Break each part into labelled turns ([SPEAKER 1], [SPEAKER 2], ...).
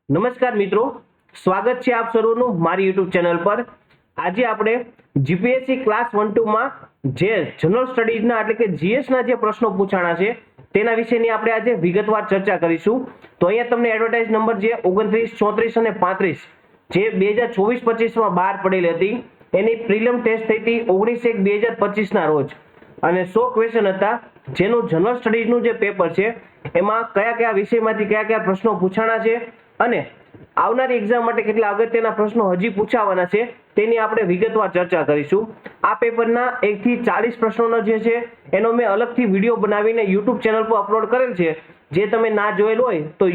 [SPEAKER 1] નમસ્કાર મિત્રો, સ્વાગત છે આપ સર્વનું મારી યુટ્યુબ ચેનલ પર। આજે આપણે જીપીએસસી ક્લાસ 1-2 માં જે જનરલ સ્ટડીઝના એટલે કે જીએસના જે પ્રશ્નો પૂછાણા છે તેના વિશેની આપણે આજે વિગતવાર ચર્ચા કરીશું। તો અહીંયા તમને એડવર્ટાઇઝ નંબર જે 29, 34 અને 35 જે 2024-25 માં બહાર પડેલી હતી એની પ્રિલિમ ટેસ્ટ થઈ હતી 19/1/2025 ના રોજ અને 100 ક્વેશ્ચન હતા, જેનું જનરલ સ્ટડીઝનું જે પેપર છે એમાં કયા કયા વિષયમાંથી કયા કયા પ્રશ્નો પૂછાણા છે અને આવનારી એક્ઝામ માટે કેટલા અગત્યના પ્રશ્નો હજી પૂછાવાના છે તેની આપણે વિગતવાર ચર્ચા કરીશું। આ પેપરના 1 થી 40 પ્રશ્નોનો જે છે એનો મેં અલગથી વિડીયો બનાવીને YouTube ચેનલ પર અપલોડ કરેલ છે। જે તમે ના જોયેલ હોય તો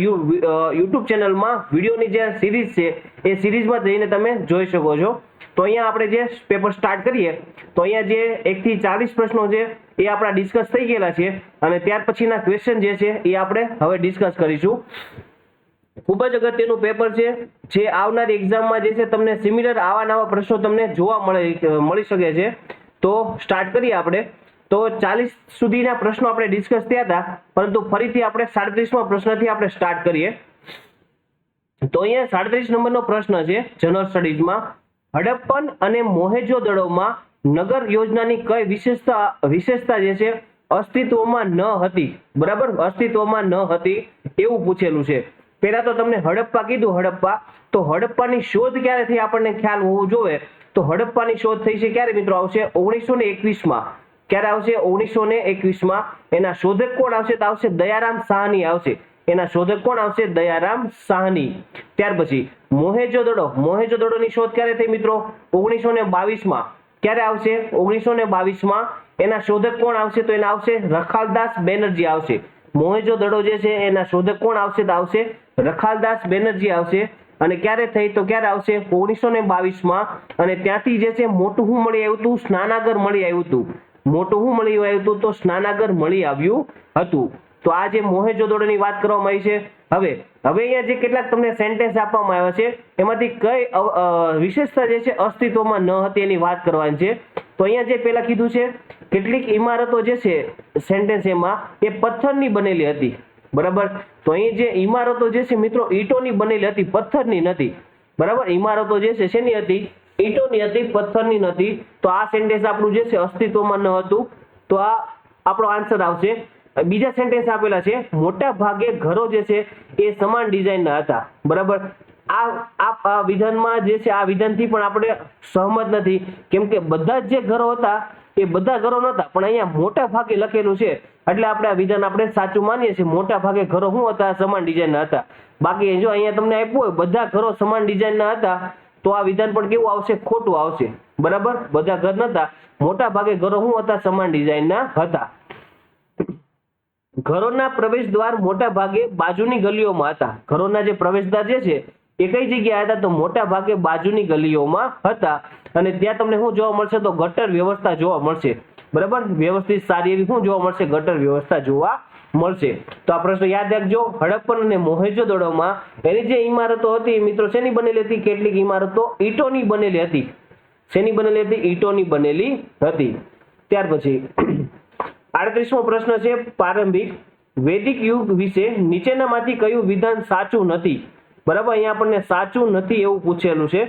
[SPEAKER 1] YouTube ચેનલમાં વિડીયોની જે સિરીઝ છે એ સિરીઝમાં જઈને તમે જોઈ શકો છો। તો અહીંયા આપણે જે પેપર સ્ટાર્ટ કરીએ તો અહીંયા જે 1 થી 40 પ્રશ્નો છે એ આપણા ડિસ્કસ થઈ ગયેલા છે અને ત્યાર પછીના ક્વેશ્ચન જે છે એ આપણે હવે ડિસ્કસ કરીશું। ખૂબ જ અગત્યનું પેપર છે જે આવનારી એક્ઝામમાં જે છે તમને સિમિલર આવા નવા પ્રશ્નો તમને જોવા મળી શકે છે। તો સ્ટાર્ટ કરીએ આપણે। તો 40 સુધીના પ્રશ્નો આપણે ડિસ્કસ થયા હતા, પરંતુ ફરીથી આપણે 37મા પ્રશ્નથી આપણે સ્ટાર્ટ કરીએ। તો અહીંયા 37 નંબરનો પ્રશ્ન છે જનરલ સ્ટડીઝમાં, હડપ્પન અને મોહેંજો-દડોમાં નગર યોજનાની કઈ વિશેષતા જે છે અસ્તિત્વમાં ન હતી? બરાબર, અસ્તિત્વમાં ન હતી એવું પૂછેલું છે। પહેલા તો તમને હડપ્પા કીધું, હડપ્પા તો હડપ્પાની શોધ ક્યારે થઈ આપણને ખ્યાલ હોવો જોઈએ। તો હડપ્પાની શોધ થઈ છે ક્યારે મિત્રો? આવશે 1921માં। ક્યારે આવશે? 1921માં। એના શોધક કોણ આવશે? તો આવશે દયારામ સાહની આવશે। એના શોધક કોણ આવશે? દયારામ સાહની। ત્યાર પછી મોહેંજો-દડોની શોધ ક્યારે થઈ મિત્રો? 1922માં। ક્યારે આવશે? 1922માં। એના શોધક કોણ આવશે? તો એના આવશે રખાલદાસ બેનર્જી આવશે। મોહેંજો-દડો જે છે એના શોધક કોણ આવશે? તો આવશે રખાલદાસ બેનર્જી આવશે। અને ક્યારે થઈ? તો ક્યારે આવશે? 1922માં। અને ત્યાંથી જે છે મોટું શું મળી આવ્યું હતું? સ્નાનાગર મળી આવ્યું હતું। મોટું શું મળી આવ્યું હતું? તો સ્નાનાગર મળી આવ્યું હતું। તો આ જે મોહેંજો-દડોની વાત કરવામાં આવી છે। હવે અહીંયા જે કેટલાક તમને સેન્ટેન્સ આપવામાં આવ્યા છે એમાંથી કઈ વિશેષતા જે છે અસ્તિત્વમાં ન હતી એની વાત કરવાની છે। તો અહીંયા જે પહેલા કીધું છે કેટલીક ઇમારતો જે છે સેન્ટેન્સ એમાં એ પથ્થરની બનેલી હતી। બરાબર, તો અહીં જે ઇમારતો જે છે મિત્રો ઈંટોની બનેલી હતી, પથ્થરની નથી। બરાબર, ઇમારતો જે છે શેની હતી? ઈંટોની હતી, પથ્થરની નથી। તો આ સેન્ટેન્સ આપણું જે છે અસ્તિત્વમાં ન હતું। તો આ આપણો આન્સર આવશે। બીજા સેન્ટેન્સ આપેલા છે મોટા ભાગે ઘરો જે છે એ સમાન ડિઝાઇનના હતા। બરાબર, આ વિધાનમાં જે છે આ વિધાનથી પણ આપણે સહમત નથી, કેમ કે બધા જ જે ઘરો હતા એ બધા ઘરો નહોતા, પણ અહીંયા મોટા ભાગે લખેલું છે એટલે આપણે આ વિધાન આપણે સાચું માનીએ છીએ। મોટા ભાગે ઘરો શું હતા? સમાન ડિઝાઇનના હતા। બાકી જો અહીંયા તમને આપ્યું હોય બધા ઘરો સમાન ડિઝાઇનના હતા તો આ વિધાન પણ કેવું આવશે? ખોટું આવશે। બરાબર, બધા ઘર નહોતા, મોટા ભાગે ઘરો શું હતા? સમાન ડિઝાઇનના હતા। ઘરોના પ્રવેશ દ્વાર મોટા ભાગે બાજુની ગલીઓમાં હતા। ઘરોના જે પ્રવેશદ્વાર જે છે એ કઈ જગ્યાએ હતા? તો મોટા ભાગે બાજુની ગલીઓમાં હતા। અને ત્યાં તમને શું જોવા મળશે? તો ગટર વ્યવસ્થા જોવા મળશે। બરાબર, વ્યવસ્થિત સારી એવી શું જોવા મળશે? ગટર વ્યવસ્થા જોવા મળશે। તો આ પ્રશ્ન યાદ રાખજો। હડપ્પન અને મોહેંજો-દડોમાં એની જે ઇમારતો હતી મિત્રો શેની બનેલી હતી? કેટલીક ઇમારતો ઈંટોની બનેલી હતી। શેની બનેલી હતી? ઈંટોની બનેલી હતી। ત્યાર પછી 38મો પ્રશ્ન છે પ્રારંભિક વૈદિક યુગ વિશે નીચેનામાંથી કયું વિધાન સાચું નથી? બરાબર, અહીંયા આપણને સાચું નથી એવું પૂછેલું છે।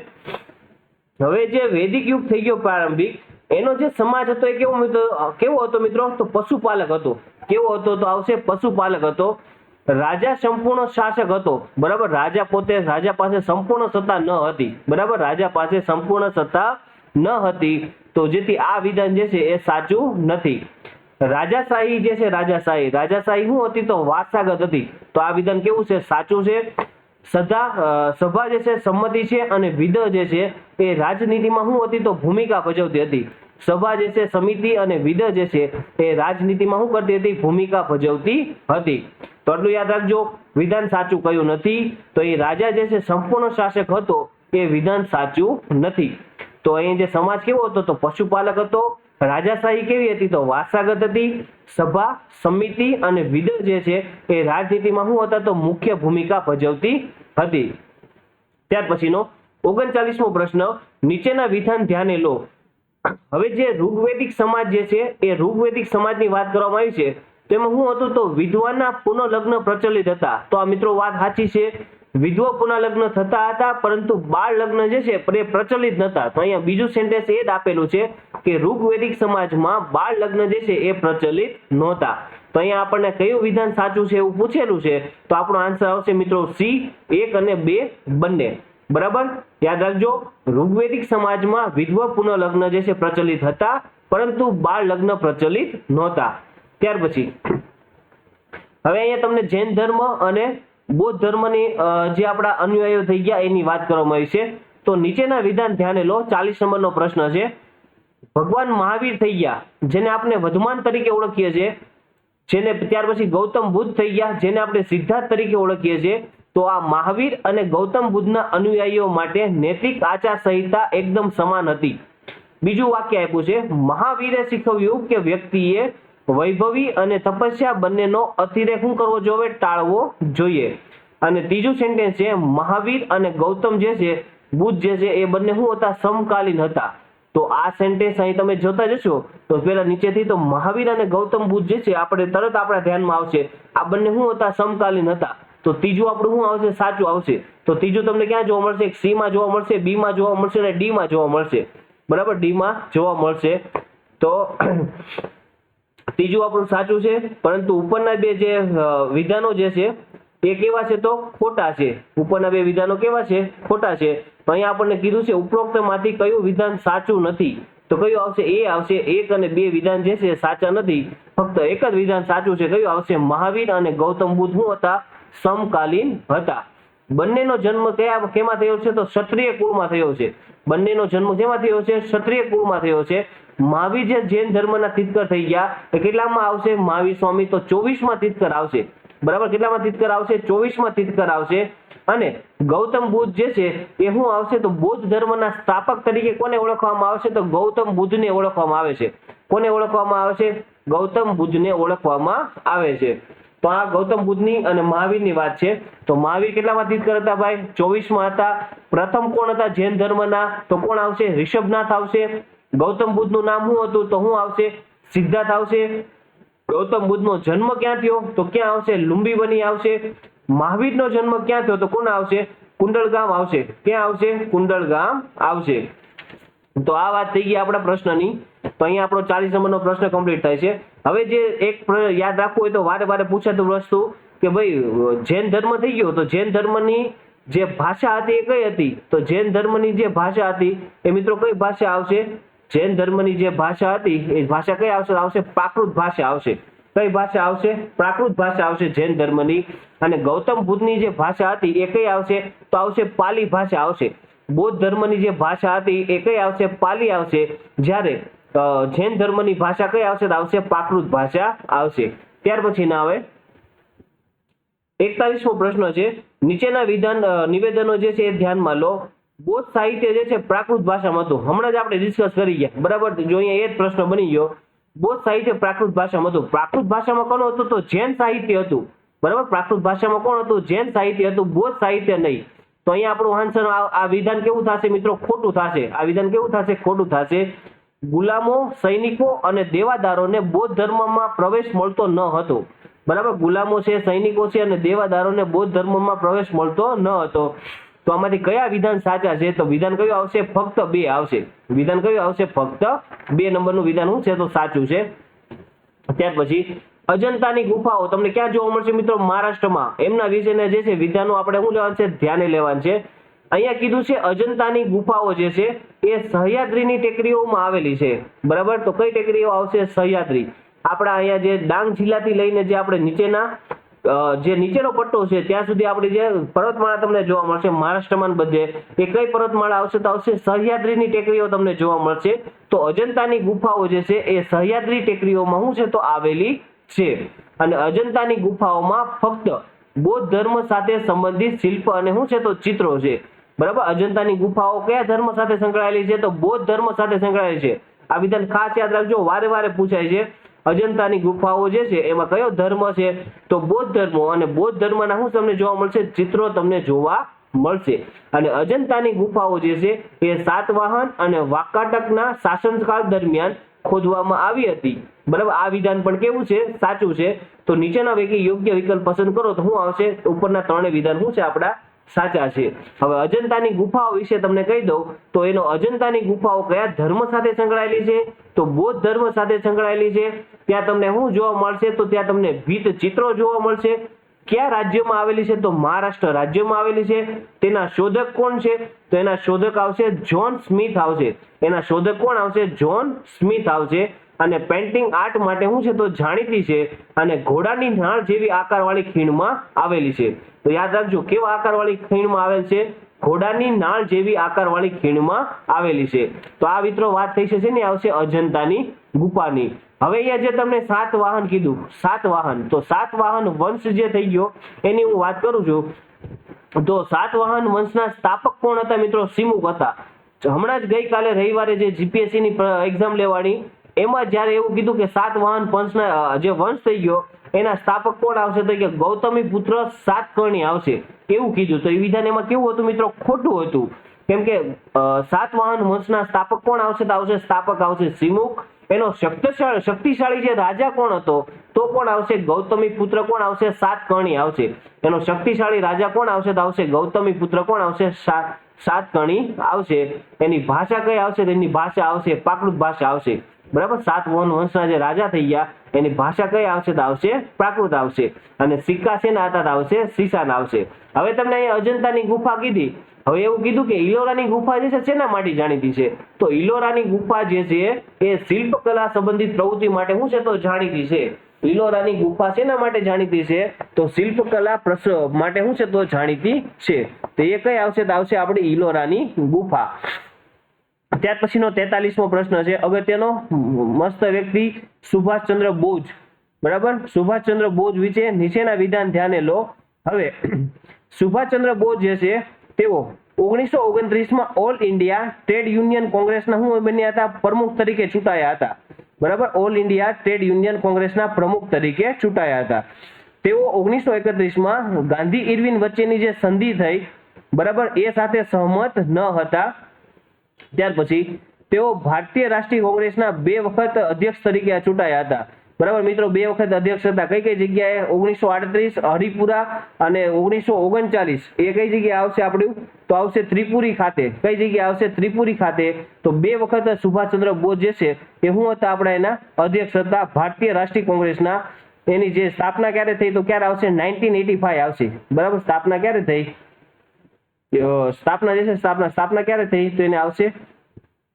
[SPEAKER 1] હવે જે વૈદિક યુગ થઈ ગયો પ્રારંભિક, એનો જે સમાજ હતો એ કેવો હતો મિત્રો? તો પશુપાલક હતો। કેવો હતો? તો આવશે પશુપાલક હતો। રાજા સંપૂર્ણ શાસક હતો। બરાબર, રાજા પાસે સંપૂર્ણ સત્તા ન હતી। બરાબર, રાજા પાસે સંપૂર્ણ સત્તા ન હતી, તો જેથી આ વિધાન જે છે એ સાચું નથી। રાજાશાહી જે છે રાજાશાહી શું હતી? તો વારસાગત હતી। તો આ વિધાન કેવું છે? સાચું છે। સભા જે છે સંમતિ છે અને વિધ જે છે એ રાજનીતિમાં શું હતી? તો ભૂમિકા ભજવતી હતી। સભા જે છે સમિતિ અને વિધ જે છે એ રાજનીતિમાં શું કરતી હતી? ભૂમિકા ભજવતી હતી। તો એટલું યાદ રાખજો, વિધાન સાચું કયું નથી? તો એ રાજા જે છે સંપૂર્ણ શાસક હતો એ વિધાન સાચું નથી। તો અહીં જે સમાજ કેવો હતો? તો પશુપાલક હતો। રાજાશાહી કેવી હતી? તો વારસાગત હતી। સભા, સમિતિ અને વિધ જે છે એ રાજનીતિમાં શું હતા? તો મુખ્ય ભૂમિકા ભજવતી હતી। ત્યાર પછીનો 39મો પ્રશ્ન, નીચેના વિધાન ધ્યાને લો। હવે જે ઋગ્વેદિક સમાજ જે છે એ ઋગ્વેદિક સમાજની વાત કરવામાં આવી છે તેમાં શું હતું? તો વિધવાના પુનઃલગ્ન પ્રચલિત હતા। તો આ મિત્રો વાત સાચી છે। વિધવા પુનઃલગ્ન થતા હતા પરંતુ બાળ લગ્ન જે છે એ પ્રચલિત નહોતા. તો અહીંયા બીજું સેન્ટેન્સ એ જ આપેલું છે કે ઋગ્વેદિક સમાજમાં બાળ લગ્ન જે છે એ પ્રચલિત નહોતા. તો અહીંયા આપણને કયું વિધાન સાચું છે એવું પૂછેલું છે, તો આપણો આન્સર આવશે મિત્રો સી, 1 અને 2 બંને. બરાબર, યાદ રાખજો, ઋગ્વેદિક સમાજમાં વિધવા પુનઃલગ્ન જે છે પ્રચલિત હતા પરંતુ બાળ લગ્ન પ્રચલિત નહોતા. ત્યાર પછી હવે અહીંયા તમને જૈન ધર્મ અને બૌદ્ધ ધર્મની જે આપણા અનુયાયીઓ થઈ ગયા એની વાત કરવામાં આવી છે. તો નીચેના વિધાન ધ્યાને લો. 40 નંબરનો પ્રશ્ન છે. ભગવાન મહાવીર થઈ ગયા, જેને આપણે વર્ધમાન તરીકે ઓળખીએ છીએ, જેને ત્યાર પછી ગૌતમ બુદ્ધ થઈ ગયા, જેને આપણે સિદ્ધાર્થ તરીકે ઓળખીએ છીએ. તો આ મહાવીર અને ગૌતમ બુદ્ધના અનુયાયીઓ માટે નૈતિક આચાર સંહિતા એકદમ સમાન હતી. બીજું વાક્ય આપ્યું છે, મહાવીરે શીખવ્યું કે વ્યક્તિએ વૈભવી અને તપસ્યા બંનેનો અતિરેક શું કરવો જોઈએ? ટાળવો જોઈએ. અને ત્રીજું સેન્ટેન્સ છે, મહાવીર અને ગૌતમ જે છે બુદ્ધ જે છે એ બંને શું હતા? સમકાલીન હતા. તો આ સેન્ટેન્સ અહીં તમે જોતા જશો તો પેલા નીચેથી તો મહાવીર અને ગૌતમ બુદ્ધ જે છે આપણે તરત આપણા ધ્યાનમાં આવશે આ બંને શું હતા? સમકાલીન હતા. તો ત્રીજું આપણું શું આવશે? સાચું આવશે. તો ત્રીજું તમને ક્યાં જોવા મળશે? સી માં જોવા મળશે, બી માં જોવા મળશે અને ડી માં જોવા મળશે. બરાબર, ડી માં જોવા મળશે. તો ત્રીજું આપણું સાચું છે, પરંતુ ઉપરના બે જે વિધાનો જે છે એ કેવા છે? તો ખોટા છે. ઉપરના બે વિધાનો કેવા છે? ખોટા છે. તો અહીંયા આપણને કીધું છે ઉપરોક્તમાંથી કયું વિધાન સાચું નથી. તો કયું આવશે? એ આવશે. 1 અને 2 વિધાન જે છે સાચા નથી, ફક્ત એક જ વિધાન સાચું છે. કયું આવશે? મહાવીર અને ગૌતમ બુદ્ધ શું હતા? સમકાલીન હતા. બંનેનો જન્મ કેમાં થયો છે? તો ક્ષત્રિય કુળમાં થયો છે. બંનેનો જન્મ કેમાં થયો છે? ક્ષત્રિય કુળમાં થયો છે. મહાવીર જે જૈન ધર્મના તીર્થંકર થઈ ગયા એ કેટલામાં આવશે? મહાવીર સ્વામી તો 24માં તીર્થંકર આવશે. બરાબર, કેટલામાં તીર્થંકર આવશે? 24માં તીર્થંકર આવશે. અને ગૌતમ બુદ્ધ જે છે એ શું આવશે? તો બૌદ્ધ ધર્મના સ્થાપક તરીકે કોને ઓળખવામાં આવશે? તો ગૌતમ બુદ્ધને ઓળખવામાં આવે છે. કોને ઓળખવામાં આવે છે? ગૌતમ બુદ્ધને ઓળખવામાં આવે છે. તો આ ગૌતમ બુદ્ધની અને મહાવીરની વાત છે. તો મહાવીર કેટલામાં તીર્થંકર હતા ભાઈ? 24માં હતા. પ્રથમ કોણ હતા જૈન ધર્મના? તો કોણ આવશે? ઋષભનાથ આવશે. ગૌતમ બુદ્ધનું નામ શું હતું? તો શું આવશે? સિદ્ધાર્થ આવશે. ગૌતમ બુદ્ધનો જન્મ ક્યાં થયો? તો ક્યાં આવશે? લુંબીની આવશે. મહાવીરનો જન્મ ક્યાં થયો? તો કોણ આવશે? કુંડલગામ આવશે. ક્યાં આવશે? કુંડલગામ આવશે. તો આ વાત થઈ ગઈ આપણા પ્રશ્નની. તો અહીંયા આપણો 40 નંબરનો પ્રશ્ન કમ્પ્લીટ થાય છે. હવે જે એક યાદ રાખવું હોય તો વારે વારે પૂછાતું વસ્તુ કે ભાઈ જૈન ધર્મ થઈ ગયો તો જૈન ધર્મની જે ભાષા હતી એ કઈ હતી? તો જૈન ધર્મની જે ભાષા હતી એ મિત્રો કઈ ભાષા આવશે? જૈન ધર્મની જે ભાષા હતી એ ભાષા કઈ આવશે? આવશે પ્રાકૃત ભાષા આવશે. કઈ ભાષા આવશે? પ્રાકૃત ભાષા આવશે જૈન ધર્મની. અને ગૌતમ બુદ્ધની જે ભાષા હતી એ કઈ આવશે? તો આવશે પાલી ભાષા આવશે. બૌદ્ધ ધર્મની જે ભાષા હતી એ કઈ આવશે? પાલી આવશે. જ્યારે જૈન ધર્મની ભાષા કઈ આવશે? તો આવશે પ્રાકૃત ભાષા આવશે. ત્યાર પછી ના આવે 41મો પ્રશ્ન છે. નીચેના નિવેદનો જે છે એ ધ્યાનમાં લો. બૌદ્ધ સાહિત્ય જે છે પ્રાકૃત ભાષામાં હતું. હમણાં જ આપણે ડિસ્કસ કરી ગયા. બરાબર, જો અહીંયા એ જ પ્રશ્ન બની ગયો. બૌદ્ધ સાહિત્ય પ્રાકૃત ભાષામાં હતું. પ્રાકૃત ભાષામાં કોણ હતું? તો જૈન સાહિત્ય હતું. બરાબર, પ્રાકૃત ભાષામાં કોણ હતું? જૈન સાહિત્ય હતું, બૌદ્ધ સાહિત્ય નહીં. તો અહીંયા આપણું આન્સર આ વિધાન કેવું થશે મિત્રો? ખોટું થશે. આ વિધાન કેવું થશે? ખોટું થશે. ગુલામો, સૈનિકો અને દેવાદારોને બૌદ્ધ ધર્મમાં પ્રવેશ મળતો ન હતો. બરાબર, ગુલામો છે, સૈનિકો છે અને દેવાદારોને બૌદ્ધ ધર્મમાં પ્રવેશ મળતો ન હતો. તો આમાંથી કયા વિધાન સાચા છે? તો વિધાન કયું આવશે? ફક્ત 2 આવશે. વિધાન કયું આવશે? ફક્ત 2 નંબરનું વિધાન શું છે? તો સાચું છે. ત્યાર પછી અજંતાની ગુફાઓ તમને ક્યાં જોવા મળશે મિત્રો? મહારાષ્ટ્રમાં. એમના વિશેના જે છે વિધાનો આપણે શું લેવાનું છે? ધ્યાને લેવાનું છે. અહીંયા કીધું છે અજંતાની ગુફાઓ જે છે એ સહ્યાદ્રીની ટેકરીઓમાં આવેલી છે. બરાબર, તો કઈ ટેકરીઓ આવશે? સહ્યાદ્રી. આપણા અહીંયા જે ડાંગ જિલ્લાથી લઈને જે આપણે જે નીચેનો પટ્ટો છે ત્યાં સુધી આપણી જે પર્વતમાળા તમને જોવા મળશે મહારાષ્ટ્રમાં બધે, એ કઈ પર્વતમાળા આવશે? તો આવશે સહ્યાદ્રીની ટેકરીઓ તમને જોવા મળશે. તો અજંતાની ગુફાઓ જે છે એ સહ્યાદ્રી ટેકરીઓમાં શું છે? તો આવેલી છે. અને અજંતાની ગુફાઓમાં ફક્ત બૌદ્ધ ધર્મ સાથે સંબંધિત શિલ્પ અને શું છે? તો ચિત્રો છે. બરાબર, અજંતાની ગુફાઓ કયા ધર્મ સાથે સંકળાયેલી છે? તો બૌદ્ધ ધર્મ સાથે સંકળાયેલી છે. આ વિધાન ખાસ યાદ રાખજો, વારે વારે પૂછાય છે. અજંતાની ગુફાઓ જે છે એમાં કયો ધર્મ છે? તો બૌદ્ધ ધર્મ. અને બૌદ્ધ ધર્મના શું તમને જોવા મળશે? ચિત્રો તમને જોવા મળશે. અને અજંતાની ગુફાઓ જે છે એ સાતવાહન અને વાકાટકના શાસનકાળ દરમિયાન ખોદવામાં આવી હતી. બરાબર, આ વિધાન પણ કેવું છે? સાચું છે. તો નીચેના પૈકી યોગ્ય વિકલ્પ પસંદ કરો તો શું આવશે? ઉપરના 3 વિધાન શું છે? આપણા સાચા છે. હવે અજંતાની ગુફાઓ વિશે તમને કહી દઉં તો એનો અજંતાની ગુફાઓ કયા ધર્મ સાથે સંકળાયેલી છે? તો બૌદ્ધ ધર્મ સાથે સંકળાયેલી છે. ત્યાં તમને શું જોવા મળશે? તો ત્યાં તમને ભીત ચિત્રો જોવા મળશે. કયા રાજ્યમાં આવેલી છે? તો મહારાષ્ટ્ર રાજ્યમાં આવેલી છે. તેના શોધક કોણ છે? તો એના શોધક આવશે જ્હોન સ્મિથ આવશે. એના શોધક કોણ આવશે? જ્હોન સ્મિથ આવશે. અને પેન્ટિંગ આર્ટ માટે શું છે? તો જાણીતી છે. અને ઘોડાની નાળ જેવી આકારવાળી ખીણમાં આવેલી છે. તો યાદ રાખજો કેવા આકારવાળી ખીણમાં આવેલ છે? ઘોડાની નાળ જેવી આકારવાળી ખીણમાં આવેલી છે. તો આ મિત્રો વાત થઈ છે ને આવશે અજંતાની ગુફાની. હવે અહીંયા જે તમને સાતવાહન કીધું, સાતવાહન, તો સાતવાહન વંશ જે થઈ ગયો એની હું વાત કરું છું. તો સાતવાહન વંશના સ્થાપક કોણ હતા મિત્રો? સિમુક હતા. હમણાં જ ગઈકાલે રવિવારે જે જીપીએસસી ની એક્ઝામ લેવાની એમાં જ્યારે એવું કીધું કે સાતવાહન વંશના જે વંશ થઈ ગયો એના સ્થાપક કોણ આવશે? તો કે ગૌતમી પુત્ર સાતકર્ણી આવશે એવું કીધું. તો એ વિધાન એમાં કેવું હતું મિત્રો? ખોટું હતું. કેમ કે સાતવાહન વંશના સ્થાપક કોણ આવશે? તો આવશે સ્થાપક આવશે સિમુક. એનો શક્તિશાળી જે રાજા કોણ હતો? તો કોણ આવશે? ગૌતમી પુત્ર કોણ આવશે? સાતકર્ણી આવશે. એનો શક્તિશાળી રાજા કોણ આવશે? તો આવશે ગૌતમી પુત્ર કોણ આવશે? સાતકર્ણી આવશે. એની ભાષા કઈ આવશે? એની ભાષા આવશે પ્રાકૃત ભાષા આવશે. બરાબર. સાતવાહન વંશના જે રાજા થઈ ગયા એની ભાષા કઈ આવશે? તો આવશે પ્રાકૃત આવશે. અને સિક્કા શેના હતા? આવશે સીસાન આવશે. હવે તમને અહીંયા અજંતાની ગુફા કીધી. હવે એવું કીધું કે ઇલોરાની ગુફા જે છે શેના માટે જાણીતી છે? તો ઇલોરાની ગુફા જે છે એ શિલ્પકલા સંબંધિત પ્રવૃત્તિ માટે શું છે? તો જાણીતી છે. ઇલોરાની ગુફા શેના માટે જાણીતી છે? તો શિલ્પકલા માટે શું છે? તો જાણીતી છે. તો એ કઈ આવશે? તો આવશે આપણી ઇલોરાની ગુફા. ત્યાર પછીનો 43મો પ્રશ્ન છે અગત્યનો. મસ્ત વ્યક્તિ સુભાષચંદ્ર બોઝ. બરાબર. સુભાષચંદ્ર બોઝ વિશે નીચેના વિધાન ધ્યાને લો. હવે સુભાષચંદ્ર બોઝ જે છે તેઓ 1929માં ઓલ ઇન્ડિયા ટ્રેડ યુનિયન કોંગ્રેસના શું બન્યા હતા? પ્રમુખ તરીકે ચૂંટાયા હતા. બરાબર. ઓલ ઇન્ડિયા ટ્રેડ યુનિયન કોંગ્રેસના પ્રમુખ તરીકે ચૂંટાયા હતા. તેઓ 1931માં ગાંધી ઇરવિન વચ્ચેની જે સંધિ થઈ, બરાબર, એ સાથે સહમત ન હતા. ત્યાર પછી તેઓ ભારતીય રાષ્ટ્રીય કોંગ્રેસના 2 વખત અધ્યક્ષ તરીકે ચૂંટાયા હતા. બરાબર મિત્રો, 2 વખત અધ્યક્ષ હતા. કઈ કઈ જગ્યાએ? 1938 હરિપુરા અને 1939 એ કઈ જગ્યાએ આવશે આપણું? તો આવશે ત્રિપુરી ખાતે. કઈ જગ્યાએ આવશે? ત્રિપુરી ખાતે. તો 2 વખત સુભાષચંદ્ર બોઝ જે છે એ શું હતા? આપણા એના અધ્યક્ષ હતા ભારતીય રાષ્ટ્રીય કોંગ્રેસના. એની જે સ્થાપના ક્યારે થઈ? તો ક્યારે આવશે? 1985 આવશે. બરાબર. સ્થાપના ક્યારે થઈ? સ્થાપના જે છે સ્થાપના ક્યારે થઈ? તો એને આવશે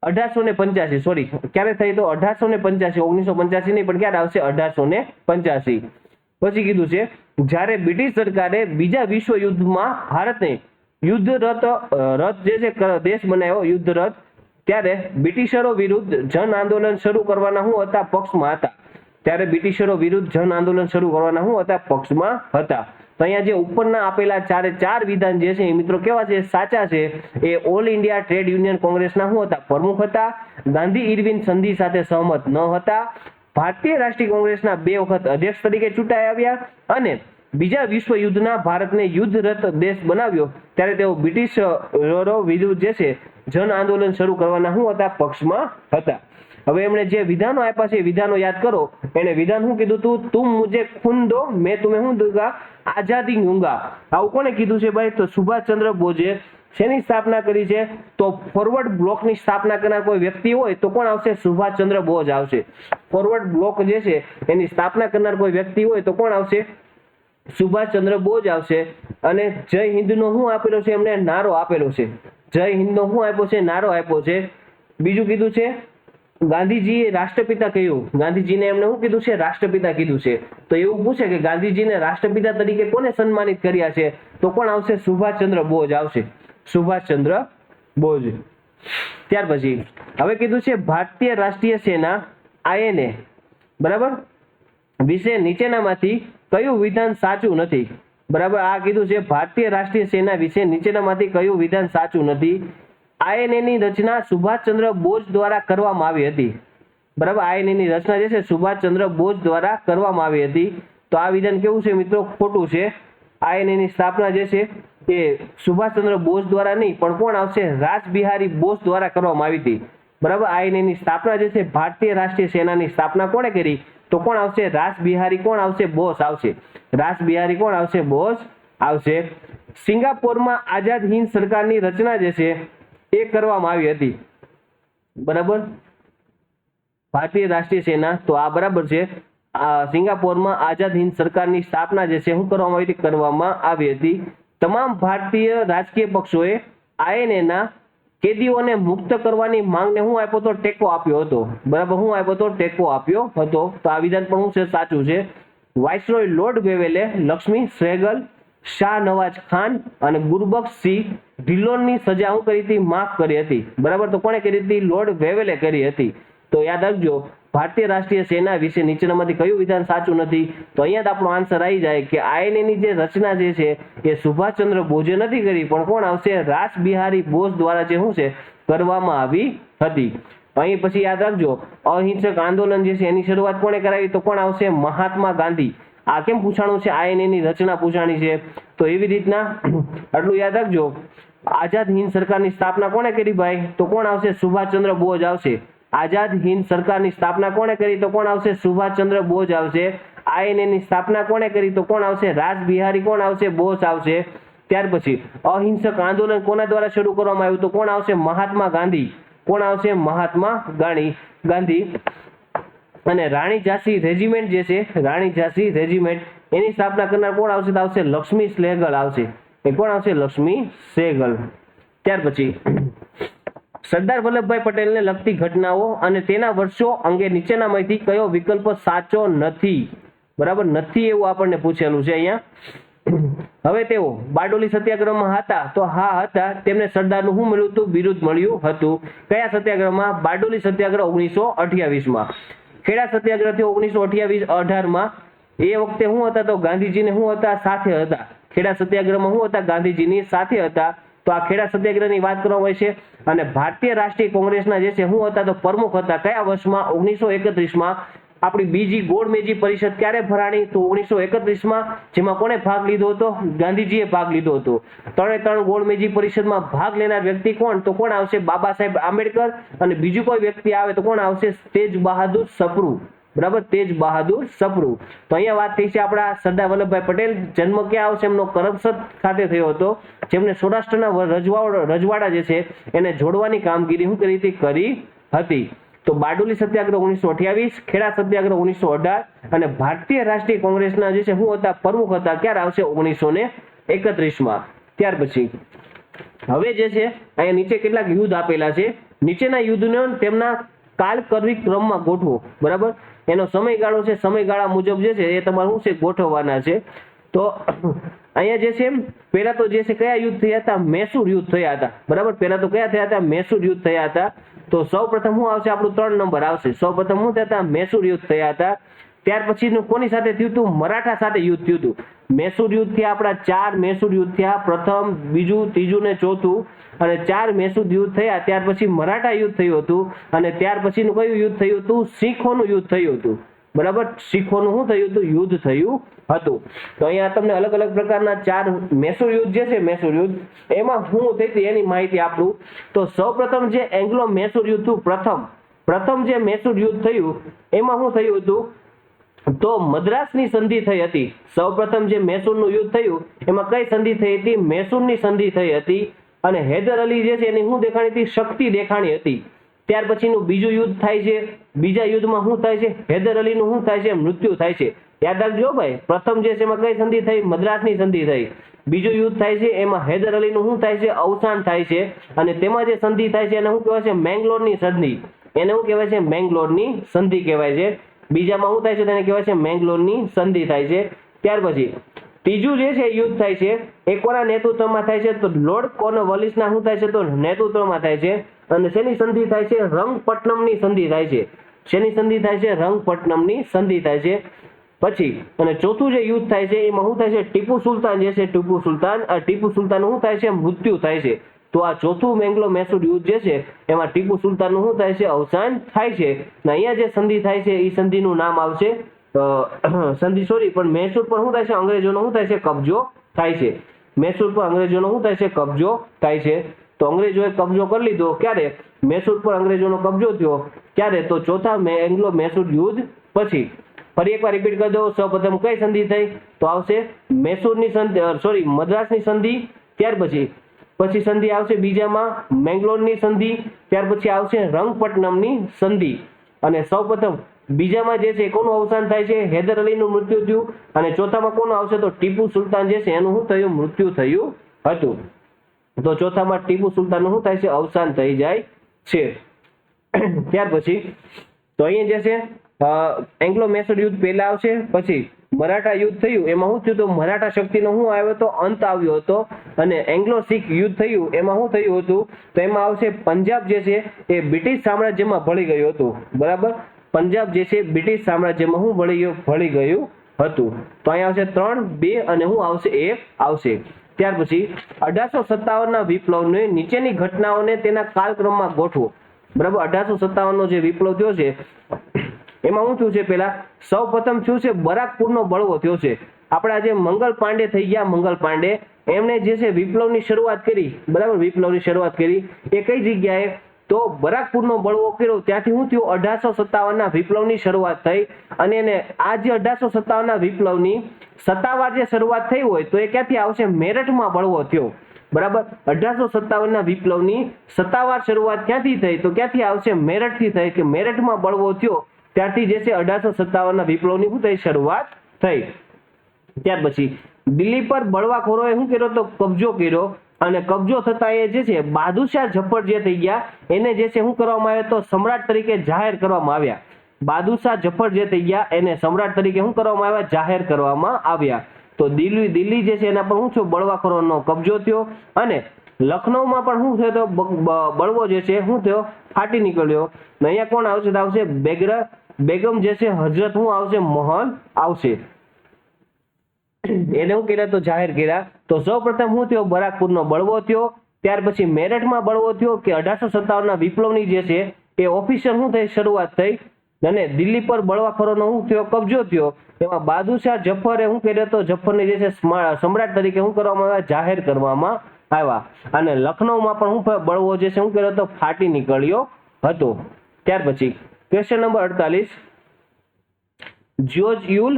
[SPEAKER 1] 1885. સોરી, ક્યારે થઈ? તો 1885. 1985 નહીં, પણ ક્યારે આવશે? 1885. પછી કીધું છે જ્યારે બ્રિટિશ સરકારે બીજા વિશ્વ યુદ્ધમાં ભારતને યુદ્ધ રથ જે છે દેશ બનાવ્યો, યુદ્ધ રથ, ત્યારે બ્રિટિશરો વિરુદ્ધ જન આંદોલન શરૂ કરવાના શું હતા? પક્ષમાં હતા. ત્યારે બ્રિટિશરો વિરુદ્ધ જન આંદોલન શરૂ કરવાના શું હતા? પક્ષમાં હતા. તો અહીંયા જે ઉપરના આપેલા 4 વિધાન જે છે એ મિત્રો કેવા છે? સાચા છે. એ ઓલ ઇન્ડિયા ટ્રેડ યુનિયન કોંગ્રેસના શું હતા? પ્રમુખ હતા. ગાંધી ઇરવિન સંધિ સાથે સહમત ન હતા. ભારતીય રાષ્ટ્રીય કોંગ્રેસના 2 વખત અધ્યક્ષ તરીકે ચૂંટાઈ આવ્યા. અને બીજા વિશ્વ યુદ્ધના ભારતને યુદ્ધરત દેશ બનાવ્યો ત્યારે તેઓ બ્રિટિશરો વિરુદ્ધ જે છે જન આંદોલન શરૂ કરવાના શું હતા? પક્ષમાં હતા. હવે એમણે જે વિધાનો આપ્યા છે એ વિધાનો યાદ કરો. એને વિધાન શું કીધું તું? તુમ મુझे ખૂન દો, મેં तुम्हें શું दूंगा? આઝાદી दूंगा. આવું કોને કીધું છે ભાઈ? તો સુભાષચંદ્ર બોઝે. શેની સ્થાપના કરી છે? તો ફોરવર્ડ બ્લોકની સ્થાપના કરનાર કોઈ વ્યક્તિ હોય તો કોણ આવશે? સુભાષચંદ્ર બોઝ આવશે. ફોરવર્ડ બ્લોક જે છે એની સ્થાપના કરનાર કોઈ વ્યક્તિ હોય તો કોણ આવશે? સુભાષચંદ્ર બોઝ આવશે. અને જય હિન્દનો શું આપેલો છે? એમને નારો આપેલો છે. જય હિન્દનો શું આપ્યો છે? નારો આપ્યો છે. બીજું કીધું છે ગાંધીજીએ રાષ્ટ્રપિતા કહ્યું. ગાંધીજીને એમને શું કીધું છે? રાષ્ટ્રપિતા કીધું છે. તો એવું પૂછે કે ગાંધીજીને રાષ્ટ્રપિતા તરીકે કોને સન્માનિત કર્યા છે? તો કોણ આવશે? સુભાષચંદ્ર બોઝ આવશે. સુભાષચંદ્ર બોઝ. ત્યાર પછી હવે કીધું છે ભારતીય રાષ્ટ્રીય સેના INA, બરાબર, વિશે નીચેનામાંથી કયું વિધાન સાચું નથી? બરાબર. આ કીધું છે ભારતીય રાષ્ટ્રીય સેના વિશે નીચેનામાંથી કયું વિધાન સાચું નથી? INA ની રચના સુભાષચંદ્ર બોઝ દ્વારા કરવામાં આવી હતી. બરાબર. INA ની રચના જે છે સુભાષચંદ્ર બોઝ દ્વારા કરવામાં આવી હતી. તો આ વિધાન કેવું છે મિત્રો? ખોટું છે. INA ની સ્થાપના જે છે એ સુભાષચંદ્ર બોઝ દ્વારા નહીં, પણ કોણ આવશે? રાસબિહારી બોઝ દ્વારા કરવામાં આવી હતી. બરાબર. INA ની સ્થાપના જે છે ભારતીય રાષ્ટ્રીય સેનાની સ્થાપના કોણે કરી? તો કોણ આવશે? રાસબિહારી કોણ આવશે? બોઝ આવશે. રાસબિહારી કોણ આવશે? બોઝ આવશે. સિંગાપોરમાં આઝાદ હિંદ સરકારની રચના જે છે એ કરવામાં આવી હતી, બરાબર, ભારતીય રાષ્ટ્રીય સેના, તો આ બરાબર છે. સિંગાપોરમાં આઝાદ હિંદ સરકારની સ્થાપના જે છે શું કરવામાં આવી હતી, કરવામાં આવી હતી. તમામ ભારતીય રાજકીય પક્ષોએ INA ના કેદીઓને મુક્ત કરવાની માંગને હું આપ્યો હતો, ટેકો આપ્યો હતો, બરાબર, હું આપ્યો હતો, ટેકો આપ્યો હતો. તો આ વિધાન પણ શું છે, સાચું છે. વાઇસરોય લોર્ડ વેવેલે લક્ષ્મી સહેગલ, શાહ નવાઝ ખાન અને ગુરબખ્શસિંહ ઢિલ્લોનની સજા હું કરી હતી, માફ કરી હતી, બરાબર. તો કોણે કરી હતી, લોર્ડ વેવેલે કરી હતી. તો યાદ રાખજો, ભારતીય રાષ્ટ્રીય સેના વિશે નીચેનામાંથી કયું વિધાન સાચું નથી? તો અહીંયા જ આપણો આન્સર આવી જાય કે INA ની જે રચના જે છે એ સુભાષચંદ્ર બોઝે નથી કરી, પણ કોણ આવશે, રાસ બિહારી બોઝ દ્વારા જે શું છે કરવામાં આવી હતી. અહીં પછી યાદ રાખજો, અહિંસક આંદોલન જે છે એની શરૂઆત કોણે કરાવી, તો કોણ આવશે, મહાત્મા ગાંધી. આ કેમ પૂછાણું છે, INA ની રચના પૂછાણી છે, તો એવી રીતના આટલું યાદ રાખજો. આઝાદ હિંદ સરકારની સ્થાપના કોણે કરી ભાઈ, તો કોણ આવશે, સુભાષચંદ્ર બોઝ આવશે. આઝાદ હિંદ સરકારની સ્થાપના કોણે કરી, તો કોણ આવશે, સુભાષચંદ્ર બોઝ આવશે. INA ની સ્થાપના કોણે કરી, તો કોણ આવશે, રાસ બિહારી કોણ આવશે, બોઝ આવશે. ત્યાર પછી અહિંસક આંદોલન કોના દ્વારા શરૂ કરવામાં આવ્યું, તો કોણ આવશે, મહાત્મા ગાંધી. કોણ આવશે, મહાત્મા ગાંધી. અને રાણી ઝાંસી રેજિમેન્ટ જે છે, રાણી ઝાંસી રેજિમેન્ટ એની સ્થાપના કરનાર કોણ આવશે, તો આવશે લક્ષ્મી સહેગલ આવશે. એ કોણ આવશે, લક્ષ્મી સહેગલ. ત્યાર પછી સરદાર વલ્લભભાઈ પટેલને લગતી ઘટનાઓ અને તેના વર્ષો અંગે નીચેનામાંથી કયો વિકલ્પ સાચો નથી, બરાબર, નથી એવું આપણને પૂછેલું છે અહીંયા. હવે તેઓ બારડોલી સત્યાગ્રહમાં હતા, તો હા હતા. તેમને સરદારનું શું મળ્યું હતું, બિરુદ મળ્યું હતું. કયા સત્યાગ્રહમાં, બારડોલી સત્યાગ્રહ 1928માં. ખેડા સત્યાગ્રહ થયો 1918માં. એ વખતે શું હતા, તો ગાંધીજીને શું હતા, સાથે હતા. ખેડા સત્યાગ્રહમાં શું હતા, ગાંધીજીની સાથે હતા. તો આ ખેડા સત્યાગ્રહની વાત કરવામાં આવે છે. અને ભારતીય રાષ્ટ્રીય કોંગ્રેસના જે છે શું હતા, તો પ્રમુખ હતા. કયા વર્ષમાં, 1931માં. આપણી બીજી ગોળમેજી પરિષદ ક્યારે ભરાણી, તો 1931માં. જેમાં કોણે ભાગ લીધો હતો, ગાંધીજીએ ભાગ લીધો હતો. 3 ગોળમેજી પરિષદમાં ભાગ લેનાર વ્યક્તિ કોણ, તો કોણ આવશે, બાબા સાહેબ આંબેડકર. અને બીજું કોઈ વ્યક્તિ આવે તો કોણ આવશે, તેજ બહાદુર સપ્રુ, બરાબર, તેજ બહાદુર સપ્રુ. તો અહીંયા વાત થઈ છે આપણા સરદાર વલ્લભભાઈ પટેલ. જન્મ ક્યાં આવશે એમનો, કરમસદ ખાતે થયો હતો. જેમને સૌરાષ્ટ્રના રજવાડા જે છે એને જોડવાની કામગીરી શું કરી હતી. તો બારડોલી સત્યાગ્રહ 1928, ખેડા સત્યાગ્રહ 1918 અને ભારતીય રાષ્ટ્રીય કોંગ્રેસના જે છે શું હતા, પ્રમુખ હતા. ક્યારે આવશે, 1931માં. ત્યાર પછી હવે જે છે અહીંયા નીચે કેટલાક યુદ્ધ આપેલા છે. નીચેના યુદ્ધનો તેમના કાલકર્વી ક્રમમાં ગોઠવો, બરાબર. એનો સમયગાળો છે, સમયગાળા મુજબ જે છે એ તમારે શું છે, ગોઠવવાના છે. તો અહીંયા જે છે પહેલા તો જે છે કયા યુદ્ધ થયા હતા, મૈસૂર યુદ્ધ થયા હતા, બરાબર. પહેલા તો કયા થયા હતા, મૈસૂર યુદ્ધ થયા હતા. તો સૌપ્રથમ શું આવશે, આપણું 3 નંબર આવશે. સૌપ્રથમ શું થયા હતા, મૈસૂર યુદ્ધ થયા હતા. ત્યાર પછી કોની સાથે થયું હતું, મરાઠા સાથે યુદ્ધ થયું હતું. મૈસૂર યુદ્ધ થયા આપણા 4 મૈસૂર યુદ્ધ થયા, પ્રથમ, બીજું, ત્રીજું ને ચોથું. અને 4 મૈસૂર યુદ્ધ થયા. ત્યાર પછી મરાઠા યુદ્ધ થયું હતું. અને ત્યાર પછીનું કયું યુદ્ધ થયું હતું, શીખોનું યુદ્ધ થયું હતું, બરાબર. શીખોનું શું થયું હતું, યુદ્ધ થયું હતું. તો અહીંયા તમને અલગ અલગ પ્રકારના 4 મૈસૂર યુદ્ધ જે છે, મૈસૂર યુદ્ધ એમાં શું થઈ હતી એની માહિતી આપણું. તો સૌપ્રથમ જે એંગ્લો મૈસૂર યુદ્ધ હતું, પ્રથમ જે મૈસૂર યુદ્ધ થયું એમાં શું થયું હતું, તો મદ્રાસની સંધિ થઈ હતી. સૌપ્રથમ જે મૈસૂરનું યુદ્ધ થયું એમાં કઈ સંધિ થઈ હતી, મૈસૂરની સંધિ થઈ હતી. અને હૈદર અલી જે છે એની શું દેખાણી હતી, શક્તિ દેખાણી હતી. ત્યાર પછીનું બીજું યુદ્ધ થાય છે. બીજા યુદ્ધમાં શું થાય છે, હૈદર અલીનું શું થાય છે, મૃત્યુ થાય છે. યાદ રાખજો ભાઈ, પ્રથમ જે છે એમાં કઈ સંધિ થઈ, મદ્રાસની સંધિ થઈ. બીજું યુદ્ધ થાય છે એમાં હૈદર અલીનું શું થાય છે, અવસાન થાય છે. અને તેમાં જે સંધિ થાય છે એને શું કહેવાય છે, મેંગ્લોરની સંધિ. એને શું કહેવાય છે, મેંગ્લોરની સંધિ કહેવાય છે. બીજામાં શું થાય છે, તેને કહેવાય છે મેંગ્લોરની સંધિ થાય છે. ત્યાર પછી ત્રીજું જે છે યુદ્ધ થાય છે એ કોના નેતૃત્વમાં થાય છે, તો લોર્ડ કોર્નવાલિસના શું થાય છે, તો નેતૃત્વમાં થાય છે. અને શેની સંધિ થાય છે, રંગપટ્ટનમની સંધિ થાય છે. શેની સંધિ થાય છે, રંગપટ્ટનમની સંધિ થાય છે. પછી અને ચોથું જે યુદ્ધ થાય છે એમાં શું થાય છે, ટીપુ સુલતાન જે છે, ટીપુ સુલતાન શું થાય છે, મૃત્યુ થાય છે. તો આ ચોથું મેંગ્લો મૈસૂર યુદ્ધ જે છે એમાં ટીપુ સુલતાનનું શું થાય છે, અવસાન થાય છે. અને અહીંયા જે સંધિ થાય છે એ સંધિનું નામ આવશે પણ મૈસૂર પર શું થાય છે, અંગ્રેજોનો શું થાય છે, કબજો થાય છે. મૈસૂર પર અંગ્રેજોનો શું થાય છે, કબજો થાય છે. તો અંગ્રેજોએ કબજો કરી લીધો. ક્યારે, મૈસૂર પર અંગ્રેજોનો કબજો થયો ક્યારે, તો ચોથા એંગ્લો મૈસૂર યુદ્ધ પછી. ફરી એકવાર રિપીટ કરી દો. સૌપ્રથમ કઈ સંધિ થઈ? તો આવશે મૈસૂરની સંધિ, મદ્રાસની સંધિ. ત્યાર પછી સંધિ આવશે બીજામાં મેંગલોરની સંધિ. ત્યાર પછી આવશે રંગપટ્ટનમની સંધિ. અને સૌપ્રથમ બીજામાં જે છે કોનું અવસાન થાય છે? હૈદર અલીનું મૃત્યુ થયું. અને ચોથામાં કોનું આવશે? તો ટીપુ સુલતાન જે છે એનું શું થયું? મૃત્યુ થયું હતું. તો ચોથામાં ટીપુ સુલતાનનું શું થાય છે? અવસાન થઈ જાય છે. ત્યાર પછી તો અહીંયા જે છે એંગ્લો મૈસૂર યુદ્ધ પહેલા આવશે. પછી મરાઠા યુદ્ધ થયું, એમાં શું થયું? તો મરાઠા શક્તિનો શું આવ્યો તો અંત આવ્યો હતો. અને એંગ્લો શીખ યુદ્ધ થયું, એમાં શું થયું હતું? તો એમાં આવશે પંજાબ જે છે એ બ્રિટિશ સામ્રાજ્યમાં ભળી ગયું હતું. બરાબર, પંજાબ જે છે બ્રિટિશ સામ્રાજ્યમાં શું ભળી ગયું હતું. તો અહીંયા આવશે 3, 2 અને શું આવશે? 1 આવશે. ત્યાર પછી 1857ના વિપ્લવની નીચેની ઘટનાઓને તેના કાલક્રમમાં ગોઠવો. બરાબર, 1857નો જે વિપ્લવ થયો છે એમાં શું થયું છે? પેલા સૌપ્રથમ થયું છે બરાકપુરનો બળવો થયો છે. આપણા જે મંગલ પાંડે થઈ ગયા, મંગલ પાંડે એમને જે છે વિપ્લવની શરૂઆત કરી. બરાબર, વિપ્લવની શરૂઆત કરી એ કઈ જગ્યાએ? તો બરાકપુરનો બળવો કર્યો. ત્યાંથી શું થયું? 1857ના વિપ્લવની શરૂઆત થઈ. અને એને આ જે 1857ના વિપ્લવની સત્તાવાર જે શરૂઆત થઈ હોય તો એ ક્યાંથી આવશે? મેરઠમાં બળવો થયો. બરાબર, 1857ના વિપ્લવની સત્તાવાર શરૂઆત ક્યાંથી થઈ? તો ક્યાંથી આવશે? મેરઠથી થઈ. કે મેરઠમાં બળવો થયો ત્યારથી જે છે 1857ના વિપ્લવની શું થઈ? શરૂઆત થઈ. ત્યાર પછી દિલ્હી પર બળવાખોરોએ શું કર્યો? તો કબજો કર્યો. અને કબજો થતા એ જે છે બહાદુરશાહ જફર જે થઈ ગયા એને જે છે શું કરવામાં આવ્યો? તો સમ્રાટ તરીકે જાહેર કરવામાં આવ્યા. બહાદુરશાહ જફર જે થઈ ગયા એને સમ્રાટ તરીકે શું કરવામાં આવ્યા? જાહેર કરવામાં આવ્યા. તો દિલ્હી જે છે એના પર શું થયું? બળવાખોરોનો કબજો થયો. અને લખનૌમાં પણ શું થયો? તો બળવો જે છે શું થયો? ફાટી નીકળ્યો. ને અહીંયા કોણ આવશે? તો આવશે બેગમ જે છે હજરત શું આવશે? મહલ આવશે. એને શું કર્યા? તો જાહેર કર્યા. તો સૌપ્રથમ શું થયો? બરાકપુરનો બળવો થયો. ત્યાર પછી મેરઠમાં બળવો થયો કે 1857ના વિપ્લવની જે છે એ ઓફિશિયલ શું થઈ? શરૂઆત થઈ. અને દિલ્હી પર બળવાખોરોનો શું થયો? કબજો થયો. એમાં બહાદુરશાહ જફરે શું કર્યો? તો જફરને જે છે સમ્રાટ તરીકે શું કરવામાં આવ્યા? જાહેર કરવામાં આવ્યા. અને લખનૌમાં પણ શું બળવો જે છે શું કર્યો? તો ફાટી નીકળ્યો હતો. ત્યાર પછી question number 48, George Yule,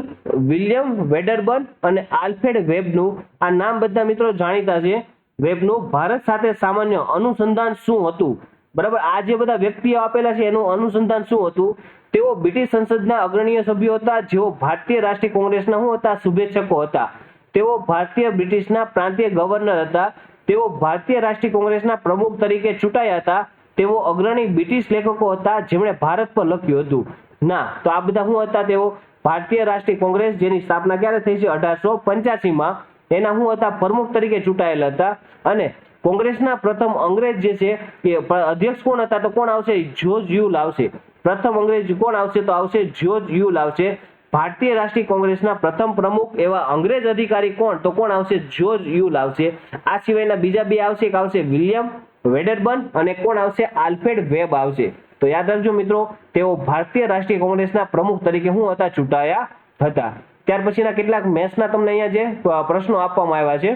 [SPEAKER 1] William Wedderburn અને આલ્ફ્રેડ વેબનું આ નામ બધા મિત્રો જાણીતા છે. વેબનું ભારત સાથે સામાન્ય અનુસંધાન શું હતું? બરાબર, આ જે બધા વ્યક્તિઓ આપેલા છે એનું અનુસંધાન શું હતું? તેઓ બ્રિટિશ સંસદના અગ્રણીય સભ્યો હતા જેઓ ભારતીય રાષ્ટ્રીય કોંગ્રેસના શું હતા? શુભેચ્છકો હતા. તેઓ ભારતીય બ્રિટિશના પ્રાંતીય ગવર્નર હતા. તેઓ ભારતીય રાષ્ટ્રીય કોંગ્રેસના પ્રમુખ તરીકે ચૂંટાયા હતા. તેઓ અગ્રણી બ્રિટિશ લેખકો હતા જેમણે ભારત પર લખ્યું હતું. ના, તો આ બધા શું હતા? તેઓ ભારતીય રાષ્ટ્રીય કોંગ્રેસ જેની સ્થાપના ક્યારે થઈ છે? 1885માં. એના શું હતા? પ્રમુખ તરીકે ચૂંટાયેલા હતા. અને કોંગ્રેસના પ્રથમ અંગ્રેજ જે છે એ અધ્યક્ષ કોણ હતા? તો કોણ આવશે? જ્યોર્જ યુલ આવશે. પ્રથમ અંગ્રેજ કોણ આવશે? તો આવશે જ્યોર્જ યુલ આવશે. ભારતીય રાષ્ટ્રીય કોંગ્રેસના પ્રથમ પ્રમુખ એવા અંગ્રેજ અધિકારી કોણ? તો કોણ આવશે? જ્યોર્જ યુલ આવશે. આ સિવાયના બીજા બે આવશે. એક આવશે વિલિયમ વેડરબર્ન અને કોણ આવશે? આલ્ફ્રેડ વેબ આવશે. તો યાદ રાખજો મિત્રો, તેઓ ભારતીય રાષ્ટ્રીય કોંગ્રેસના પ્રમુખ તરીકે શું હતા? ચૂંટાયા હતા. ત્યાર પછીના કેટલાક મેથ્સના તમને અહીંયા જે પ્રશ્નો આપવામાં આવ્યા છે.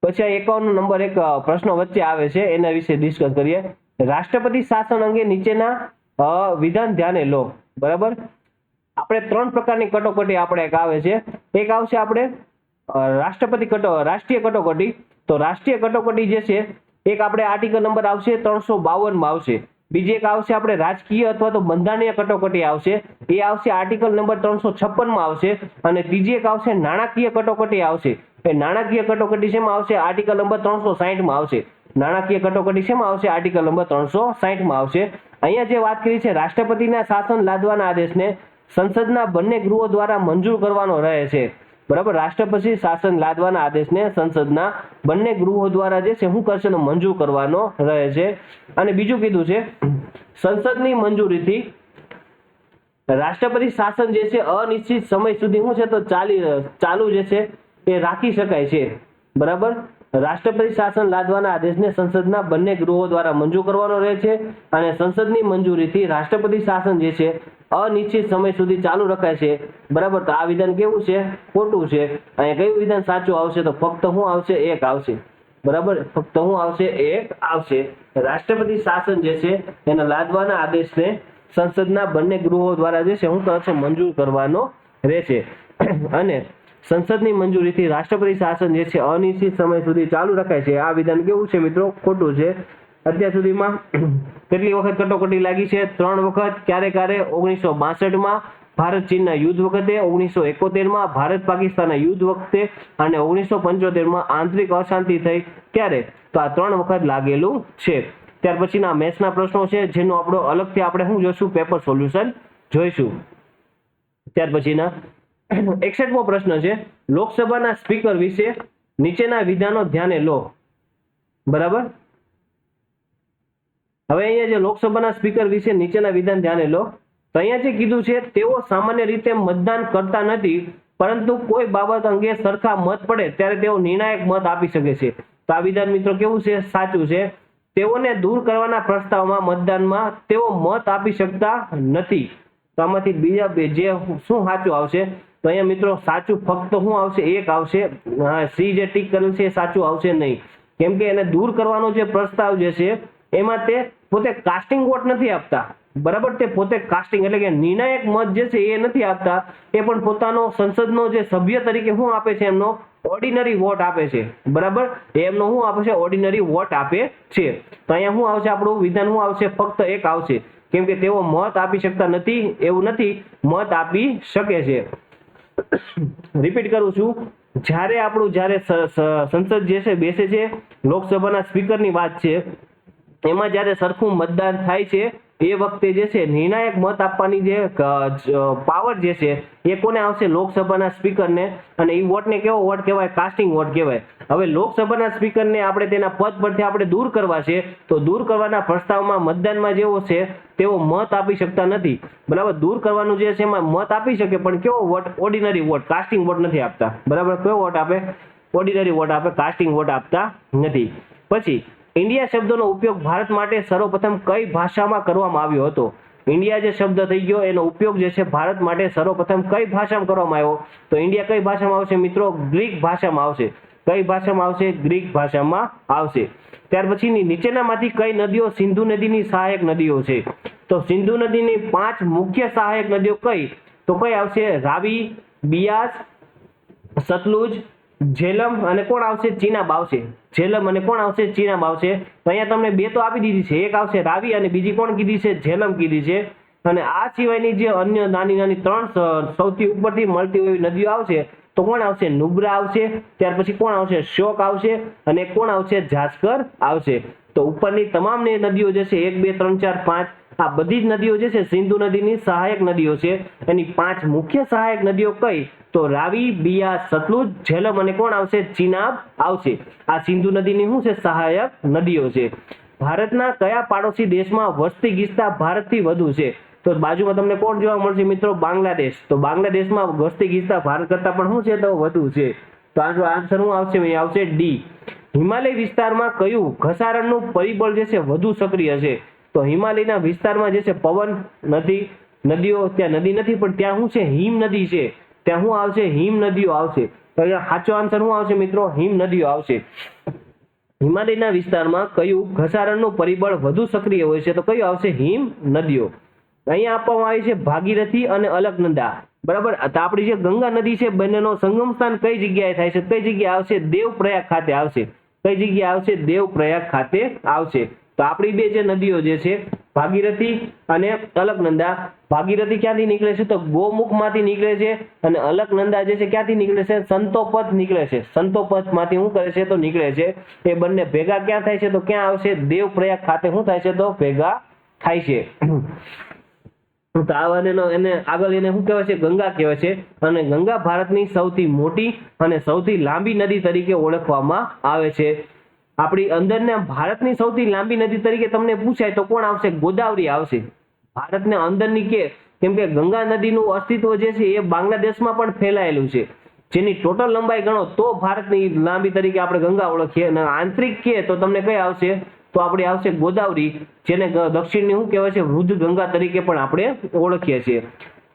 [SPEAKER 1] પછી 51 નંબર એક પ્રશ્નો વચ્ચે આવે છે એના વિશે ડિસ્કસ કરીએ. રાષ્ટ્રપતિ શાસન અંગે નીચેના વિધાન ધ્યાને લો. બરાબર, આપણે 3 પ્રકારની કટોકટી આપણે એક આવે છે. એક આવશે આપણે રાષ્ટ્રીય કટોકટી. તો રાષ્ટ્રીય કટોકટી જે છે એક આપણે આર્ટિકલ નંબર આવશે 352 માં આવશે. બીજી એક આવશે આપણે રાજકીય અથવા તો બંધારણીય કટોકટી આવશે. એ આવશે આર્ટિકલ નંબર 356 માં આવશે. અને ત્રીજી એક આવશે નાણાકીય કટોકટી આવશે. એ નાણાકીય કટોકટી શેમાં આવશે? આર્ટિકલ નંબર 360 માં આવશે. નાણાકીય કટોકટી શેમાં આવશે? આર્ટિકલ નંબર 360 માં આવશે. અહીંયા જે વાત કરી છે રાષ્ટ્રપતિના શાસન લાદવાના આદેશને સંસદના બંને ગૃહો દ્વારા મંજૂર કરવાનો રહે છે. બરાબર, રાષ્ટ્રપતિ શાસન લાદવાના આદેશને સંસદના બંને ગૃહો દ્વારા જે છે શું કરશે? મંજૂર કરવાનો રહે છે. અને બીજું કીધું છે સંસદની મંજૂરીથી રાષ્ટ્રપતિ શાસન જે છે અનિશ્ચિત સમય સુધી શું છે? તો ચાલુ જે છે એ રાખી શકાય છે. બરાબર, રાષ્ટ્રપતિ શાસન લાદવાના આદેશને સંસદના બંને ગૃહો દ્વારા મંજૂર કરવાનો રહે છે. અને સંસદની મંજૂરીથી રાષ્ટ્રપતિ શાસન જે છે અનિશ્ચિત સમય સુધી ચાલુ રખાય છે. બરાબર, તો આ વિધાન કેવું છે? ખોટું છે. અહીંયા કયું વિધાન સાચું આવશે? તો ફક્ત શું આવશે? 1 આવશે. બરાબર, ફક્ત શું આવશે? 1 આવશે. રાષ્ટ્રપતિ શાસન જે છે એના લાદવાના આદેશને સંસદના બંને ગૃહો દ્વારા જે છે શું કરશે, મંજૂર કરવાનો રહેશે. અને સંસદની મંજૂરીથી રાષ્ટ્રપતિ શાસન જે છે અનિશ્ચિત સમય સુધી ચાલુ રખાય છે. આ વિધાન કેવું છે મિત્રો, ખોટું છે. અત્યાર સુધીમાં કેટલી વખત કટોકટી લાગી છે? 3 વખત. ક્યારે ક્યારે? 1962માં ભારત ચીનના યુદ્ધ વખતે, 1971માં ભારત પાકિસ્તાનના યુદ્ધ વખતે અને 1975માં આંતરિક અશાંતિ થઈ ત્યારે. તો આ 3 વખત લાગેલું છે. ત્યાર પછીના મેથ્સના પ્રશ્નો છે જેનો આપણો અલગથી આપણે શું જોઈશું, પેપર સોલ્યુશન જોઈશું. ત્યાર પછીના 61મો પ્રશ્ન છે, લોકસભાના સ્પીકર વિશે નીચેના વિધાનો ધ્યાને લો. બરાબર. હવે અહીંયા જે લોકસભાના સ્પીકર વિશે નીચેના વિધાન ધ્યાને લો. તો અહીંયા જે કીધું છે, તેઓ સામાન્ય રીતે મતદાન કરતા નથી, પરંતુ કોઈ બાબત અંગે સરખા મત પડે ત્યારે તેઓ નિર્ણાયક મત આપી શકે છે. તો આ વિધાન મિત્રો કેવું છે, સાચું છે. તેઓને દૂર કરવાના પ્રસ્તાવમાં મતદાનમાં તેઓ મત આપી શકતા નથી. તો આમાંથી બીજા બે જે શું સાચું આવશે? તો અહીંયા મિત્રો સાચું ફક્ત શું આવશે, એક આવશે. સી જે ટીક કરેલ છે એ સાચું આવશે નહીં, કેમ કે એને દૂર કરવાનો જે પ્રસ્તાવ જે છે એમાં તે પોતે કાસ્ટિંગ વોટ નથી આપતા. બરાબર. તે પોતે કાસ્ટિંગ એટલે કે નિર્ણાયક મત જે છે એ નથી આપતા. એ પણ પોતાનો સંસદનો જે સભ્ય તરીકે શું આપે છે, એમનો ઓર્ડિનરી વોટ આપે છે. બરાબર. એમનો શું આપે છે, ઓર્ડિનરી વોટ આપે છે. તો અહીંયા શું આવશે, આપણું વિધાન શું આવશે, ફક્ત એક આવશે, કેમ કે તેઓ મત આપી શકતા નથી. એવું નથી, મત આપી શકે છે. રિપીટ કરું છું, જ્યારે સંસદ જે છે બેસે છે, લોકસભાના સ્પીકરની વાત છે, એમાં જ્યારે સરખું મતદાન થાય છે એ વખતે જે છે નિર્ણાયક મત આપવાની જે પાવર જે છે એ કોને આવશે, લોકસભાના સ્પીકરને. અને એ વોટને કેવો વોટ કહેવાય, કાસ્ટિંગ વોટ કહેવાય. હવે લોકસભાના સ્પીકરને આપણે તેના પદ પરથી આપણે દૂર કરવા છે, તો દૂર કરવાના પ્રસ્તાવમાં મતદાનમાં જેવો છે તેઓ મત આપી શકતા નથી. બરાબર. દૂર કરવાનું જે છે એમાં મત આપી શકે, પણ કેવો vote, ordinary vote, casting vote નથી આપતા. બરાબર. કયો વોટ આપે, ઓર્ડિનરી વોટ આપે, કાસ્ટિંગ વોટ આપતા નથી. પછી ઇન્ડિયા શબ્દનો ઉપયોગ ભારત માટે સર્વપ્રથમ કઈ ભાષામાં કરવામાં આવ્યો હતો? ઇન્ડિયા જે શબ્દ થઈ ગયો એનો ઉપયોગ જે છે ભારત માટે સર્વપ્રથમ કઈ ભાષામાં કરવામાં આવ્યો? તો ઇન્ડિયા કઈ ભાષામાં આવશે મિત્રો? ગ્રીક ભાષામાં આવશે. કઈ ભાષામાં આવશે? ગ્રીક ભાષામાં આવશે. ત્યાર પછીની નીચેનામાંથી કઈ નદીઓ સિંધુ નદીની સહાયક નદીઓ છે? તો સિંધુ નદીની 5 મુખ્ય સહાયક નદીઓ કઈ? તો કઈ આવશે? રાવી, બિયાસ, સતલુજ, ઝેલમ અને કોણ આવશે? ચીનાબ આવશે. ઝેલમ અને કોણ આવશે? ચીનાબ આવશે. તો અહીંયા તમને 2 તો આપી દીધી છે, એક આવશે રાવી અને બીજી કોણ કીધી છે? ઝેલમ કીધી છે. અને આ સિવાયની જે અન્ય નાની નાની 3 સૌથી ઉપરથી મળતી હોય નદીઓ આવશે તો કોણ આવશે? નુબ્રા આવશે. ત્યાર પછી કોણ આવશે? શ્યોક આવશે. અને કોણ આવશે? જાસ્કર આવશે. તો ઉપરની તમામ નદીઓ જે છે 1 2 3 4 5 આ બધી જ નદીઓ જે છે સિંધુ નદીની સહાયક નદીઓ છે. એની 5 મુખ્ય સહાયક નદીઓ કઈ? તો રાવી, બિયાસ, સતલુજ, ઝેલમ અને કોણ આવશે? ચીનાબ આવશે. આ સિંધુ નદીની શું છે? સહાયક નદીઓ છે. ભારતના કયા પાડોશી દેશમાં વસ્તી ગીચતા ભારતથી વધુ છે? તો બાજુમાં તમને કોણ જોવા મળશે મિત્રો? બાંગ્લાદેશ. તો બાંગ્લાદેશમાં વસ્તી ગીચતા ભારત કરતા પણ શું છે? તો વધુ છે. તો આન્સર શું આવશે? અહીં આવશે ડી. હિમાલય વિસ્તારમાં કયું ઘસારણનું પરિબળ જે છે વધુ સક્રિય છે? તો હિમાલયના વિસ્તારમાં જે છે પવન નથી, નદીઓ ત્યાં નદી નથી, પણ ત્યાં શું છે? હિમ નદી છે. ત્યાં શું આવશે? હિમ નદીઓ આવશે. તો અહીંયા સાચો આન્સર શું આવશે મિત્રો? હિમ નદીઓ આવશે. હિમાલયના વિસ્તારમાં કયું ઘસારણનું પરિબળ વધુ સક્રિય હોય છે? તો કયું આવશે? હિમ નદીઓ. અહીંયા આપવામાં આવી છે ભાગીરથી અને અલકનંદા. બરાબર. તો આપણી જે ગંગા નદી છે બંનેનો સંગમ સ્થાન કઈ જગ્યાએ થાય છે? કઈ જગ્યાએ આવશે? દેવપ્રયાગ ખાતે આવશે. કઈ જગ્યાએ આવશે? દેવપ્રયાગ ખાતે આવશે. તો આપણી બે જે નદીઓ જે છે ભાગીરથી અને અલકનંદા, ભાગીરથી ક્યાંથી નીકળે છે? તો ગોમુખમાંથી નીકળે છે. અને અલકનંદા જે છે ક્યાંથી નીકળે છે? સંતોપથ નીકળે છે. સંતોપથમાંથી શું કરે છે? તો નીકળે છે. એ બંને ભેગા ક્યાં થાય છે? તો ક્યાં આવશે? દેવપ્રયાગ ખાતે શું થાય છે? તો ભેગા થાય છે. તો એને આગળ એને શું કહેવાય છે? ગંગા કહેવાય છે. અને ગંગા ભારતની સૌથી મોટી અને સૌથી લાંબી નદી તરીકે ઓળખવામાં આવે છે. આપણી અંદરના ભારતની સૌથી લાંબી નદી તરીકે તમને પૂછાય તો કોણ આવશે? ગોદાવરી આવશે. ભારતને અંદરની કેમ કે ગંગા નદીનું અસ્તિત્વ જે છે એ બાંગ્લાદેશમાં પણ ફેલાયેલું છે. જેની ટોટલ લંબાઈ ગણો તો ભારતની લાંબી તરીકે આપણે ગંગા ઓળખીએ. અને આંતરિક તો તમને કઈ આવશે? તો આપણે આવશે ગોદાવરી, જેને દક્ષિણની શું કહેવાય છે? વૃદ્ધ ગંગા તરીકે પણ આપણે ઓળખીએ છીએ.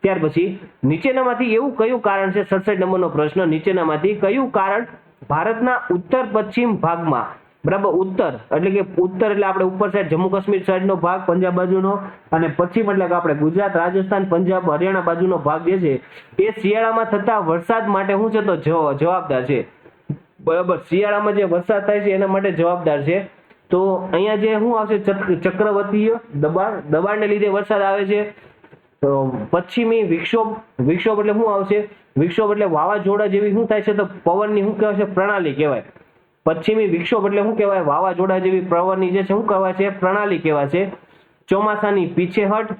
[SPEAKER 1] ત્યાર પછી નીચેનામાંથી એવું કયું કારણ છે? 67 નંબરનો પ્રશ્ન. નીચેનામાંથી કયું કારણ ભારતના ઉત્તર પશ્ચિમ ભાગમાં બરાબર. ઉત્તર એટલે કે ઉત્તર એટલે આપણે ઉપર સાઈડ જમ્મુ કાશ્મીર સાઈડનો ભાગ પંજાબ બાજુનો, અને પશ્ચિમ એટલે કે આપણે ગુજરાત, રાજસ્થાન, પંજાબ, હરિયાણા બાજુનો ભાગ જે છે એ શિયાળામાં થતા વરસાદ માટે શું છે તો જવાબદાર છે. બરાબર. શિયાળામાં જે વરસાદ થાય છે એના માટે જવાબદાર છે. તો અહીંયા જે શું આવશે, ચક્રવર્તીય દબાણને લીધે વરસાદ આવે છે. તો પશ્ચિમી વિક્ષોભ એટલે શું આવશે, વિક્ષોભ એટલે વાવાઝોડા જેવી શું થાય છે તો પવનની શું કહેવાય છે, પ્રણાલી કહેવાય. પશ્ચિમી વિક્ષોભ એટલે શું કહેવાય, વાવાઝોડા જેવી પવનની જે છે શું કહેવાય છે, પ્રણાલી કહેવાય છે. ચોમાસાની પીછેહટ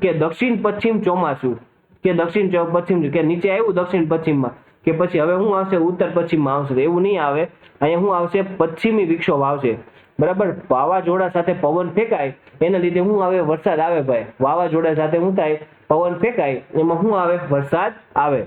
[SPEAKER 1] કે દક્ષિણ પશ્ચિમ ચોમાસું, કે દક્ષિણ પશ્ચિમ કે નીચે આવ્યું દક્ષિણ પશ્ચિમમાં, કે પછી હવે શું આવશે ઉત્તર પશ્ચિમમાં આવશે, એવું નહીં આવે. અહીંયા શું આવશે, પશ્ચિમી વિક્ષોભ આવશે. બરાબર. વાવાઝોડા સાથે પવન ફેંકાય એના લીધે શું આવે, વરસાદ આવે ભાઈ. વાવાઝોડા સાથે શું થાય, પવન ફેંકાય એમાં શું આવે, વરસાદ આવે.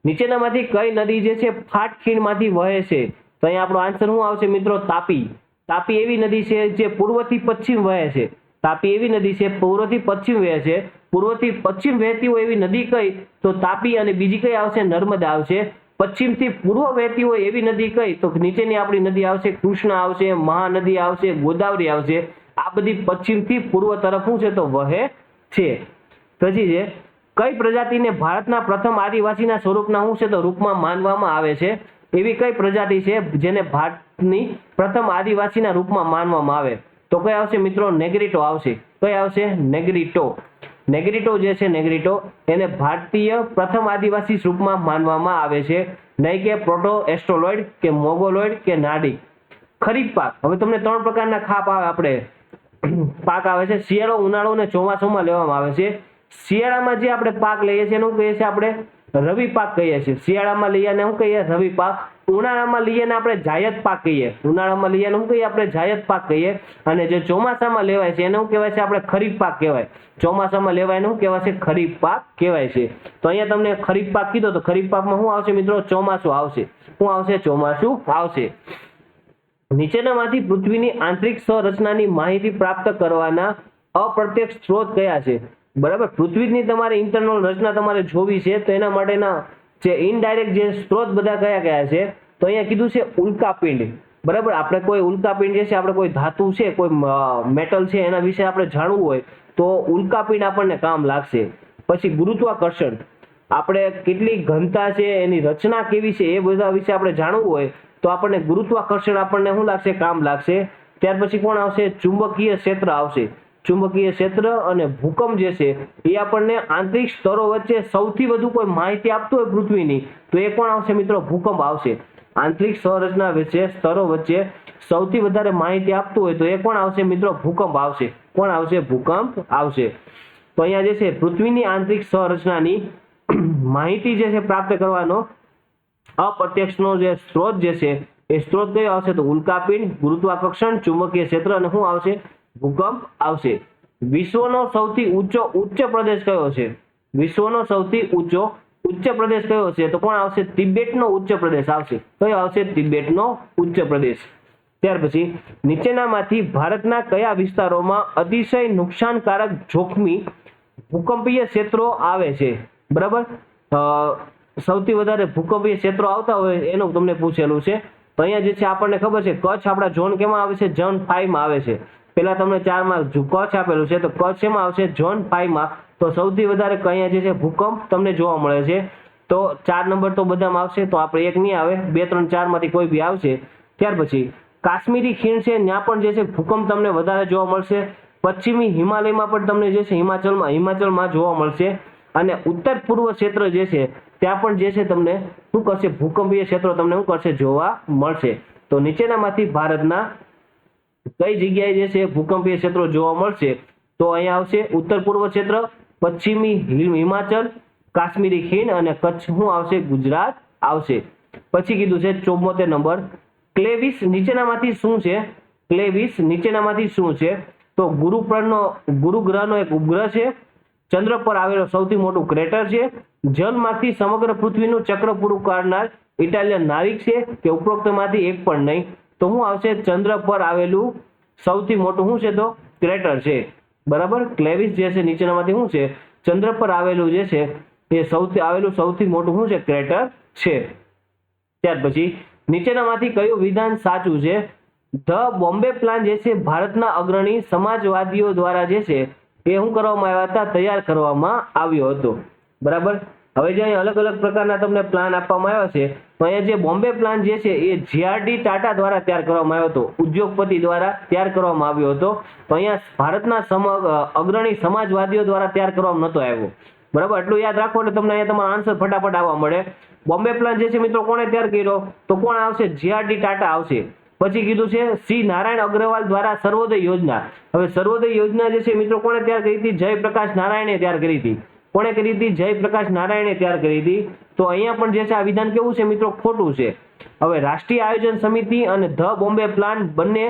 [SPEAKER 1] નીચેનામાંથી કઈ નદી જે છે ફાટ ખીણમાંથી વહે છે? તો અહીંયા આપણો આન્સર શું આવશે મિત્રો, તાપી. તાપી એવી નદી છે જે પૂર્વથી પશ્ચિમ વહે છે. તાપી એવી નદી છે પૂર્વથી પશ્ચિમ વહે છે. પૂર્વથી પશ્ચિમ વહેતી હોય એવી નદી કઈ તો તાપી, અને બીજી કઈ આવશે, નર્મદા આવશે. પશ્ચિમથી પૂર્વ વહેતી હોય એવી નદી કઈ તો નીચેની આપણી નદી આવશે, કૃષ્ણ આવશે, મહાનદી આવશે, ગોદાવરી આવશે. આ બધી પશ્ચિમથી પૂર્વ તરફ શું છે તો વહે છે. પછી છે કઈ પ્રજાતિને ભારતના પ્રથમ આદિવાસીના સ્વરૂપના શું છે તો રૂપમાં માનવામાં આવે છે? એવી કઈ પ્રજાતિ છે જેને ભારતની પ્રથમ આદિવાસીના રૂપમાં માનવામાં આવે? તો કઈ આવશે મિત્રો, નેગ્રીટો આવશે. કઈ આવશે, નેગ્રીટો. નેગ્રીટો જે છે, નેગ્રીટો એને ભારતીય પ્રથમ આદિવાસી રૂપમાં માનવામાં આવે છે, નહીં કે પ્રોટો એસ્ટ્રોલોઇડ કે મોગોલોઇડ કે નાડી. ખરીફ પાક, હવે તમને 3 પ્રકારના ખાપ આવે, આપણે પાક આવે છે, શિયાળો, ઉનાળો અને ચોમાસામાં લેવામાં આવે છે. શિયાળામાં જે આપણે પાક લઈએ છીએ એનું કહીએ છીએ આપણે રવિ પાક કહીએ છીએ. શિયાળામાં લઈએ ને શું કહીએ, રવિ પાક. ઉનાળામાં લઈએ ને આપણે જાયદ પાક કહીએ. ઉનાળામાં લઈએ ને શું કહીએ, આપણે જાયદ પાક કહીએ. અને જે ચોમાસામાં લેવાય છે એને શું કહેવાય છે, આપણે ખરીફ પાક કહેવાય. ચોમાસામાં લેવાય ને શું કહેવાય છે, ખરીફ પાક કહેવાય છે. તો અહીંયા તમને ખરીફ પાક કીધો તો ખરીફ પાકમાં શું આવશે મિત્રો, ચોમાસું આવશે. શું આવશે, ચોમાસું આવશે. નીચેનામાંથી પૃથ્વીની આંતરિક સંરચનાની માહિતી પ્રાપ્ત કરવાના અપ્રત્યક્ષ સ્ત્રોત કયા છે? બરાબર. પૃથ્વીની તમારે ઇન્ટરનલ રચના તમારે જોવી છે તો એના માટેના જે ઇનડાયરેક્ટ જે સ્ત્રોત બધા કયા કયા છે તો અહીંયા કીધું છે ઉલ્કાપિંડ. બરાબર. આપણે કોઈ ઉલ્કાપિંડ જે છે, આપણે કોઈ ધાતુ છે, કોઈ મેટલ છે એના વિશે આપણે જાણવું હોય તો ઉલ્કાપિંડ આપણને કામ લાગશે. પછી ગુરુત્વાકર્ષણ, આપણે કેટલી ઘનતા છે, એની રચના કેવી છે, એ બધા વિશે આપણે જાણવું હોય તો આપણને ગુરુત્વાકર્ષણ આપણને શું લાગશે, કામ લાગશે. ત્યાર પછી કોણ આવશે, ચુંબકીય ક્ષેત્ર આવશે. ચુંબકીય ક્ષેત્ર અને ભૂકંપ જે છે એ આપણને આંતરિક સ્તરો વચ્ચે સૌથી વધુ કોઈ માહિતી આપતું હોય પૃથ્વીની તો એ કોણ આવશે મિત્રો, ભૂકંપ આવશે. આંતરિક સંરચના વચ્ચે સ્તરો વચ્ચે સૌથી વધારે માહિતી આપતું હોય તો એ કોણ આવશે મિત્રો, ભૂકંપ આવશે. કોણ આવશે, ભૂકંપ આવશે. તો અહીંયા જે છે પૃથ્વીની આંતરિક સંરચનાની માહિતી જે છે પ્રાપ્ત કરવાનો અપ્રત્યક્ષનો જે સ્ત્રોત જે છે એ સ્ત્રોત કયો આવશે તો ઉલ્કાપિંડ, ગુરુત્વાકર્ષણ, ચુંબકીય ક્ષેત્ર અને શું આવશે, ભૂકંપ આવશે. વિશ્વનો સૌથી ઉચ્ચ પ્રદેશ કયો છે? વિશ્વનો સૌથી ઉચ્ચ પ્રદેશ કયો છે તો કોણ આવશે, તિબેટનો ઉચ્ચ પ્રદેશ આવશે. કયો આવશે, તિબેટનો ઉચ્ચ પ્રદેશ. ત્યાર પછી નીચેનામાંથી ભારતના કયા વિસ્તારોમાં અતિશય નુકસાનકારક જોખમી ભૂકંપીય ક્ષેત્રો આવે છે? બરાબર. સૌથી વધારે ભૂકંપીય ક્ષેત્રો આવતા હોય એનું તમને પૂછેલું છે. તો અહીંયા જે છે આપણને ખબર છે કચ્છ આપણા ઝોન કેમાં આવે છે, ઝોન 5 માં આવે છે. પેલા તમને 4 માં કચ્છ આપેલું છે તો કચ્છ એમાં આવશે, ઝોન 5 માં. તો સૌથી વધારે અહીંયા જે છે ભૂકંપ તમને જોવા મળે છે. તો 4 નંબર તો બધામાં આવશે, તો આપણે 1 નહીં આવે, 2 3 4 માંથી કોઈ બી આવશે. ત્યાર પછી કાશ્મીરી ખીણ છે ત્યાં પણ જે છે ભૂકંપ તમને વધારે જોવા મળશે. પશ્ચિમી હિમાલયમાં પણ તમને જે છે હિમાચલમાં જોવા મળશે. અને ઉત્તર પૂર્વ ક્ષેત્ર જે છે ત્યાં પણ જે છે તમને શું કરશે, ભૂકંપીય ક્ષેત્રો તમને શું કરશે, જોવા મળશે. તો નીચેનામાંથી ભારતના કઈ જગ્યાએ જે છે ભૂકંપીય ક્ષેત્રો જોવા મળશે? તો અહીંયા આવશે ઉત્તર પૂર્વ ક્ષેત્ર, પશ્ચિમી હિમાચલ, કાશ્મીરી ખીણ અને કચ્છ શું આવશે, ગુજરાત આવશે. પછી કીધું છે 74 નંબર, ક્લેવિસ નીચેનામાંથી શું છે? ક્લેવિસ નીચેનામાંથી શું છે? તો ગુરુ ગ્રહનો એક ઉપગ્રહ છે, ચંદ્ર પર આવેલો સૌથી મોટું ક્રેટર છે, જલમાંથી સમગ્ર પૃથ્વીનું ચક્ર પૂરું કરનાર ઇટાલિયન નાવિક છે, કે ઉપરોક્તમાંથી એક પણ નહીં. તો શું આવશે, ચંદ્ર પર આવેલું સૌથી મોટું શું છે તો ક્રેટર છે. બરાબર. ક્લેવિસ જે છે નીચેનામાંથી શું છે, ચંદ્ર પર આવેલું જે છે એ સૌથી મોટું શું છે, ક્રેટર છે. ત્યાર પછી નીચેનામાંથી કયું વિધાન સાચું છે? ધ બોમ્બે પ્લાન જે છે ભારતના અગ્રણી સમાજવાદીઓ દ્વારા જે છે એ શું કરવામાં આવ્યા હતા? તૈયાર કરવામાં આવ્યો હતો. બરાબર. હવે જે અહીં અલગ અલગ પ્રકારના તમને પ્લાન આપવામાં આવ્યા છે, તો અહીંયા જે બોમ્બે પ્લાન જે છે એ જીઆરડી ટાટા દ્વારા તૈયાર કરવામાં આવ્યો હતો, ઉદ્યોગપતિ દ્વારા તૈયાર કરવામાં આવ્યો હતો. તો અહીંયા ભારતના અગ્રણી સમાજવાદીઓ દ્વારા તૈયાર કરવામાં નહોતો આવ્યો. બરાબર, એટલું યાદ રાખો એટલે તમને અહીંયા તમારો આન્સર ફટાફટ આવવા મળે. બોમ્બે પ્લાન જે છે મિત્રો કોણે તૈયાર કર્યો? તો કોણ આવશે? જીઆરડી ટાટા આવશે. પછી કીધું છે સી નારાયણ અગ્રવાલ દ્વારા સર્વોદય યોજના. હવે સર્વોદય યોજના જે છે મિત્રો કોણે તૈયાર કરી હતી? જયપ્રકાશ નારાયણે તૈયાર કરી હતી. કોણે કરી હતી? જયપ્રકાશ નારાયણે તૈયાર કરી હતી. તો અહીંયા પણ જે છે આ વિધાન કેવું છે મિત્રો? ખોટું છે. હવે રાષ્ટ્રીય આયોજન સમિતિ અને ધ બોમ્બે પ્લાન બંને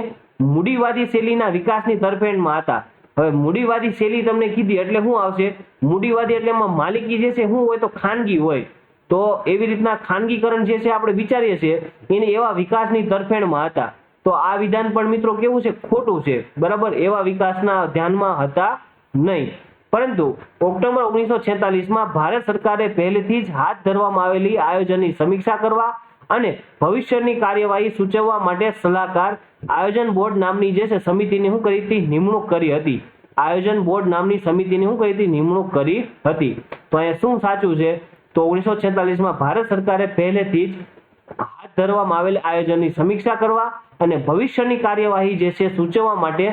[SPEAKER 1] મૂડીવાદી શૈલીના વિકાસની તરફેણમાં હતા. હવે મૂડીવાદી શૈલી તમને કીધી એટલે શું આવશે? મૂડીવાદી એટલે એમાં માલિકી જે છે શું હોય? તો ખાનગી હોય. તો એવી રીતના ખાનગીકરણ જે છે આપણે વિચારીએ છીએ એને એવા વિકાસની તરફેણમાં હતા. તો આ વિધાન પણ મિત્રો કેવું છે? ખોટું છે. બરાબર, એવા વિકાસના ધ્યાનમાં હતા નહીં. પરંતુ ઓક્ટોબર 1946માં ભારત સરકારે પહેલેથી જ હાથ ધરવામાં આવેલી આયોજનની સમીક્ષા કરવા અને ભવિષ્યની કાર્યવાહી સૂચવવા માટે સલાહકાર આયોજન બોર્ડ નામની જે છે સમિતિની શું કરી હતી? નિમણૂક કરી હતી. આયોજન બોર્ડ નામની સમિતિની શું કરી હતી? નિમણૂક કરી હતી. તો અહીંયા શું સાચું છે? તો 1946માં ભારત સરકારે પહેલેથી જ હાથ ધરવામાં આવેલ આયોજનની સમીક્ષા કરવા અને ભવિષ્યની કાર્યવાહી જે છે સૂચવવા માટે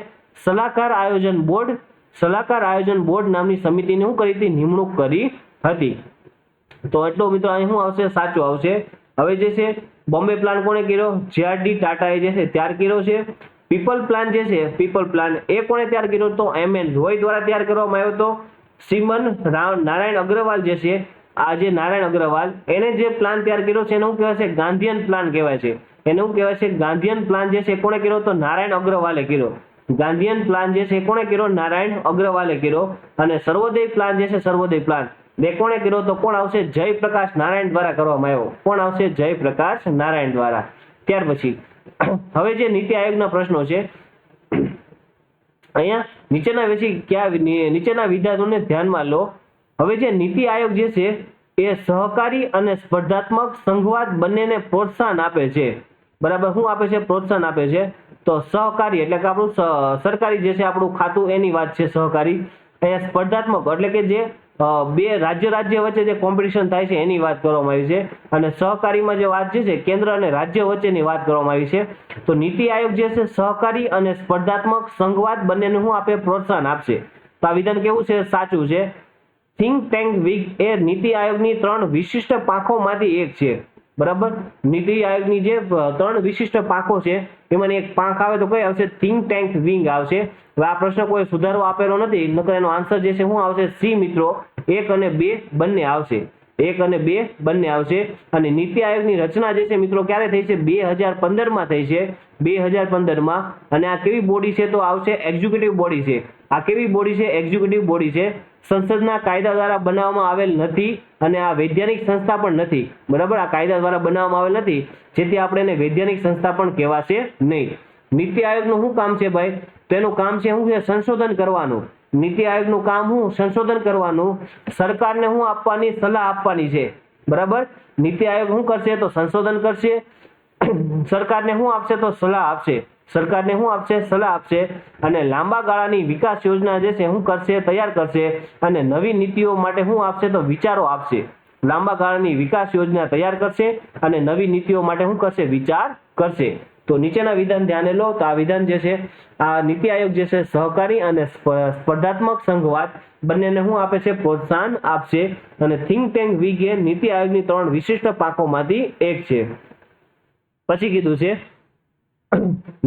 [SPEAKER 1] સલાહકાર આયોજન બોર્ડ નામની સમિતિની શું કરી હતી? નિમણૂક કરી હતી. તો એટલો મિત્રો અહીં શું આવશે? સાચું આવશે. હવે જે છે બોમ્બે પ્લાન કોણે કર્યો? જીઆરડી ટાટાએ જે છે તૈયાર કર્યો છે. પીપલ પ્લાન જે છે પીપલ પ્લાન એ કોણે તૈયાર કર્યો? તો એમએન રોય દ્વારા તૈયાર કરવામાં આવ્યો હતો. શ્રીમન નારાયણ અગ્રવાલ જે છે આ જે નારાયણ અગ્રવાલ એને જે પ્લાન તૈયાર કર્યો છે એને શું કહેવાય છે? ગાંધીયન પ્લાન કહેવાય છે. એને શું કહેવાય છે? ગાંધીયન પ્લાન જે છે કોણે કર્યો? તો નારાયણ અગ્રવાલે કર્યો. ગાંધીયન પ્લાન જે છે કોણે કર્યો? નારાયણ અગ્રવાલે કર્યો. અને સર્વોદય પ્લાન જે છે સર્વોદય પ્લાન બે કોણે કર્યો? તો કોણ આવશે? જયપ્રકાશ નારાયણ દ્વારા કરવામાં આવ્યો. કોણ આવશે? જયપ્રકાશ નારાયણ દ્વારા. ત્યાર પછી હવે જે નીતિ આયોગના પ્રશ્નો છે અહીંયા નીચેના વિધાનોને ધ્યાનમાં લો. હવે જે નીતિ આયોગ જે છે એ સહકારી અને સ્પર્ધાત્મક સંઘવાદ બંનેને પ્રોત્સાહન આપે છે. બરાબર, શું આપે છે? પ્રોત્સાહન આપે છે. તો સહકારી એટલે કે આપણું સરકારી જે છે આપણું ખાતું એની વાત છે સહકારી. અહીંયા સ્પર્ધાત્મક એટલે કે જે બે રાજ્ય વચ્ચે જે કોમ્પિટિશન થાય છે એની વાત કરવામાં આવી છે. અને સહકારીમાં જે વાત છે કેન્દ્ર અને રાજ્ય વચ્ચેની વાત કરવામાં આવી છે. તો નીતિ આયોગ જે છે સહકારી અને સ્પર્ધાત્મક સંઘવાદ બંનેને શું આપે? પ્રોત્સાહન આપશે. તો આ વિધાન કેવું છે? સાચું છે. થિંક ટેન્ક વિંગ એ નીતિ આયોગની 3 વિશિષ્ટ પાંખોમાંથી એક છે. બરાબર, નીતિ આયોગની જે 3 વિશિષ્ટ પાંખો છે એમાંની એક પાંખ આવે તો કઈ આવશે? થિંક ટેન્ક વિંગ આવશે. હવે આ પ્રશ્ન કોઈ સુધારો આપેલો નથી, નકર એનો આન્સર જે છે શું આવશે? સી મિત્રો, 1 અને 2 બંને આવશે. 1 અને 2 બંને આવશે. અને નીતિ આયોગની રચના જે છે મિત્રો ક્યારે થઈ છે? 2015માં થઈ છે. 2015માં. અને આ કેવી બોડી છે? તો આવશે એક્ઝિક્યુટિવ બોડી છે. આ કેવી બોડી છે? એક્ઝિક્યુટિવ બોડી છે. સંસદના કાયદા દ્વારા બનાવવામાં આવેલ નથી અને આ વૈધાનિક સંસ્થા પણ નથી. બરાબર, આ કાયદા દ્વારા બનાવવામાં આવેલ નથી, જેથી આપણે એને વૈધાનિક સંસ્થા પણ કહેવાશે નહીં. નીતિ આયોગનું શું કામ છે ભાઈ? તો એનું કામ છે શું છે? સંશોધન કરવાનું. નીતિ આયોગનું કામ શું? સંશોધન કરવાનું. સરકારને શું આપવાની? સલાહ આપવાની છે. બરાબર, નીતિ આયોગ શું કરશે? તો સંશોધન કરશે. સરકારને શું આપશે? તો સલાહ આપશે. સરકારને શું આપશે? સલાહ આપશે. અને લાંબા ગાળાની વિકાસ યોજના જે છે શું કરશે? તૈયાર કરશે. અને નવી નીતિઓ માટે શું આપશે? તો વિચારો આપશે. લાંબા ગાળાની વિકાસ યોજના તૈયાર કરશે અને નવી નીતિઓ માટે શું કરશે? વિચાર કરશે. તો નીચેના વિધાન ધ્યાને લો. તો આ વિધાન જે છે આ નીતિ આયોગ જે છે સહકારી અને સ્પર્ધાત્મક સંઘવાદ બંનેને શું આપે છે? પ્રોત્સાહન આપશે. અને થિંક ટેન્ક વિંગ એ નીતિ આયોગની 3 વિશિષ્ટ પાંખોમાંથી એક છે. પછી કીધું છે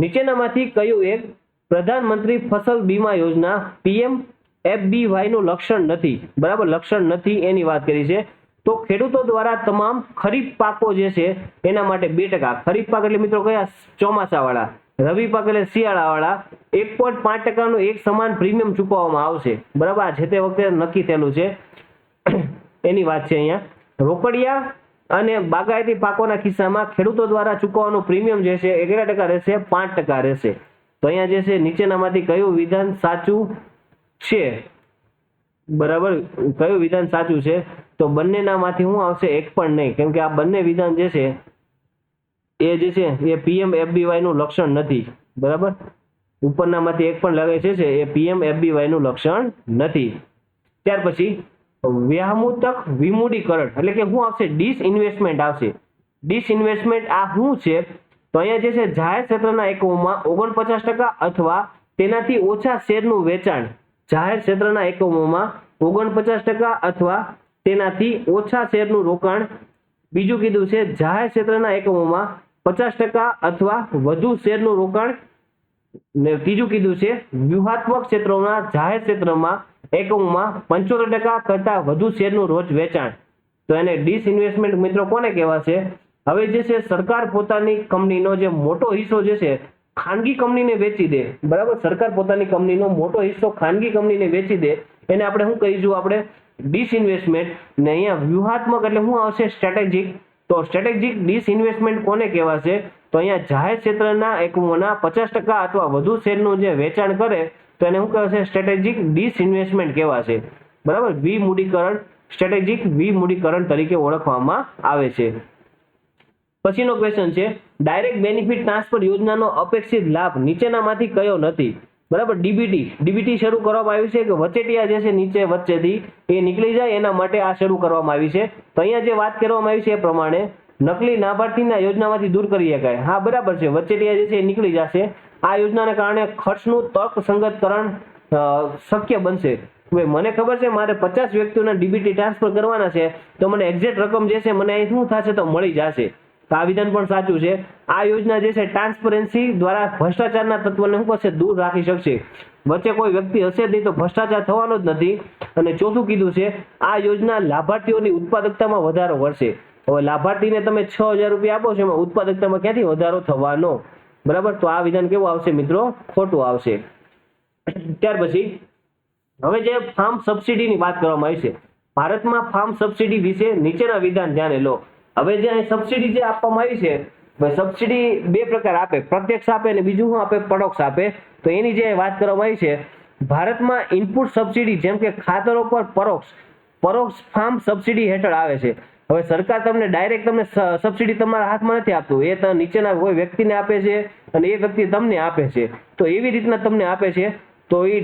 [SPEAKER 1] નીચેનામાંથી કયું એક પ્રધાનમંત્રી ફસલ બીમા યોજના PMFBY નું લક્ષણ નથી? બરાબર, લક્ષણ નથી એની વાત કરી છે. તો ખેડૂતો દ્વારા તમામ ખરીફ પાકો જે છે એના માટે 2%, ખરીફ પાક એટલે મિત્રો કયા? ચોમાસા વાળા. રવિ પાક એટલે શિયાળા વાળા 1.5%નું એક સમાન પ્રીમિયમ ચૂકવવામાં આવશે. બરાબર, આ જે તે વખતે નક્કી થયેલું છે એની વાત છે. અહીંયા રોકડિયા અને બાગાયતી પાકોના કિસ્સામાં ખેડૂતો દ્વારા ચૂકવવાનું પ્રીમિયમ જે છે એ કેટલા ટકા રહેશે? 5% રહેશે. તો અહીંયા જે છે નીચેનામાંથી કયું વિધાન સાચું છે? બરાબર, કયું વિધાન સાચું છે? તો બંનેનામાંથી શું આવશે? એક પણ નહીં, કેમ કે આ બંને વિધાન જે છે એ જે છે એ PMFBY નું લક્ષણ નથી, બરાબર. ઉપરનામાંથી એક પણ લાગે છે એ PMFBY નું લક્ષણ નથી. ત્યાર પછી વ્યામૂતક વિમૂડીકરણ એટલે કે શું આવશે? ડિસઇન્વેસ્ટમેન્ટ આવશે. ડિસઇન્વેસ્ટમેન્ટ આ શું છે? તો અહીંયા જે છે જાહેર ક્ષેત્રના એકમોમાં 49% અથવા તેનાથી ઓછા શેરનું વેચાણ. જાહેર ક્ષેત્રના એકમોમાં 49% અથવા તેનાથી ઓછા શેરનું રોકાણ. બીજું કીધું છે જાહેર ક્ષેત્રના એકમોમાં 50% અથવા વધુ શેરનું રોકાણ. ને ત્રીજું કીધું છે વ્યૂહાત્મક ક્ષેત્રોના જાહેર ક્ષેત્રમાં એકમોમાં 75% કરતા વધુ શેરનું રોજ વેચાણ. તો એને ડિસઇન્વેસ્ટમેન્ટ મિત્રો કોને કહેવાશે? હવે જે છે સરકાર પોતાની કંપનીનો જે મોટો હિસ્સો જે છે ખાનગી કંપનીને વેચી દે, બરાબર. સરકાર પોતાની કંપનીનો મોટો હિસ્સો ખાનગી કંપનીને વેચી દે, એને આપણે શું કહીશું? આપણે ડિસઇન્વેસ્ટમેન્ટ. ને અહીંયા વ્યૂહાત્મક એટલે શું આવશે? સ્ટ્રેટેજિક. તો સ્ટ્રેટેજિક ડિસઇન્વેસ્ટમેન્ટ કોને કહેવાશે? તો અહીંયા જાહેર ક્ષેત્રના એકમોના 50% અથવા વધુ શેરનું જે વેચાણ કરે તો એને શું કહેવાશે? સ્ટ્રેટેજિક ડિસઇન્વેસ્ટમેન્ટ કહેવાશે, બરાબર. વિમૂડીકરણ, સ્ટ્રેટેજિક વિમૂડીકરણ તરીકે ઓળખવામાં આવે છે. પછીનો ક્વેશ્ચન છે ડાયરેક્ટ બેનિફિટ ટ્રાન્સફર યોજનાનો અપેક્ષિત લાભ નીચેનામાંથી કયો નથી? બરાબર. ડીબીટી શરૂ કરવામાં આવી છે કે વચેટિયા જે છે નીચે વચ્ચેથી એ નીકળી જાય એના માટે આ શરૂ કરવામાં આવી છે. તો અહીંયા જે વાત કરવામાં આવી છે એ પ્રમાણે નકલી લાભાર્થીના યોજનામાંથી દૂર કરી શકાય. હા, બરાબર છે. વચેટિયા જે છે એ નીકળી જશે. આ યોજનાને કારણે ખર્ચનું તર્કસંગતકરણ શક્ય બનશે. મને ખબર છે મારે 50 વ્યક્તિઓના ડીબીટી ટ્રાન્સફર કરવાના છે તો મને એક્ઝેક્ટ રકમ જે છે મને અહીં શું થશે? તો મળી જશે. તો આ વિધાન પણ સાચું છે. આ યોજના જે છે ટ્રાન્સપરન્સી દ્વારા ભ્રષ્ટાચારના તત્વને શું કરશે? દૂર રાખી શકશે. વચ્ચે કોઈ વ્યક્તિ હશે નહીં તો ભ્રષ્ટાચાર થવાનો જ નથી. અને ચોથું કીધું છે આ યોજના લાભાર્થીઓની ઉત્પાદકતામાં વધારો કરશે. હવે લાભાર્થીને તમે 6000 રૂપિયા આપો છો એમાં ઉત્પાદકતામાં ક્યાંથી વધારો થવાનો? બરાબર. તો આ વિધાન કેવું આવશે મિત્રો? ખોટું આવશે. ત્યાર પછી હવે જે ફાર્મ સબસિડીની વાત કરવામાં આવી છે, ભારતમાં ફાર્મ સબસિડી વિશે નીચેના વિધાન ધ્યાને લો. હવે જે સબસિડી જે આપવામાં આવી છે, સબસિડી બે પ્રકાર આપે, પ્રત્યક્ષ આપે અને બીજું શું આપે? પરોક્ષ આપે. તો એની જે વાત કરવામાં આવી છે, ભારતમાં ઇનપુટ સબસિડી જેમ કે ખાતરો પર પરોક્ષ ફાર્મ સબસિડી હેઠળ આવે છે. હવે સરકાર તમને ડાયરેક્ટ તમને સબસિડી તમારા હાથમાં નથી આપતું, એ તો નીચેના કોઈ વ્યક્તિને આપે છે અને એ વ્યક્તિ તમને આપે છે. તો એવી રીતના તમને આપે છે. તો એ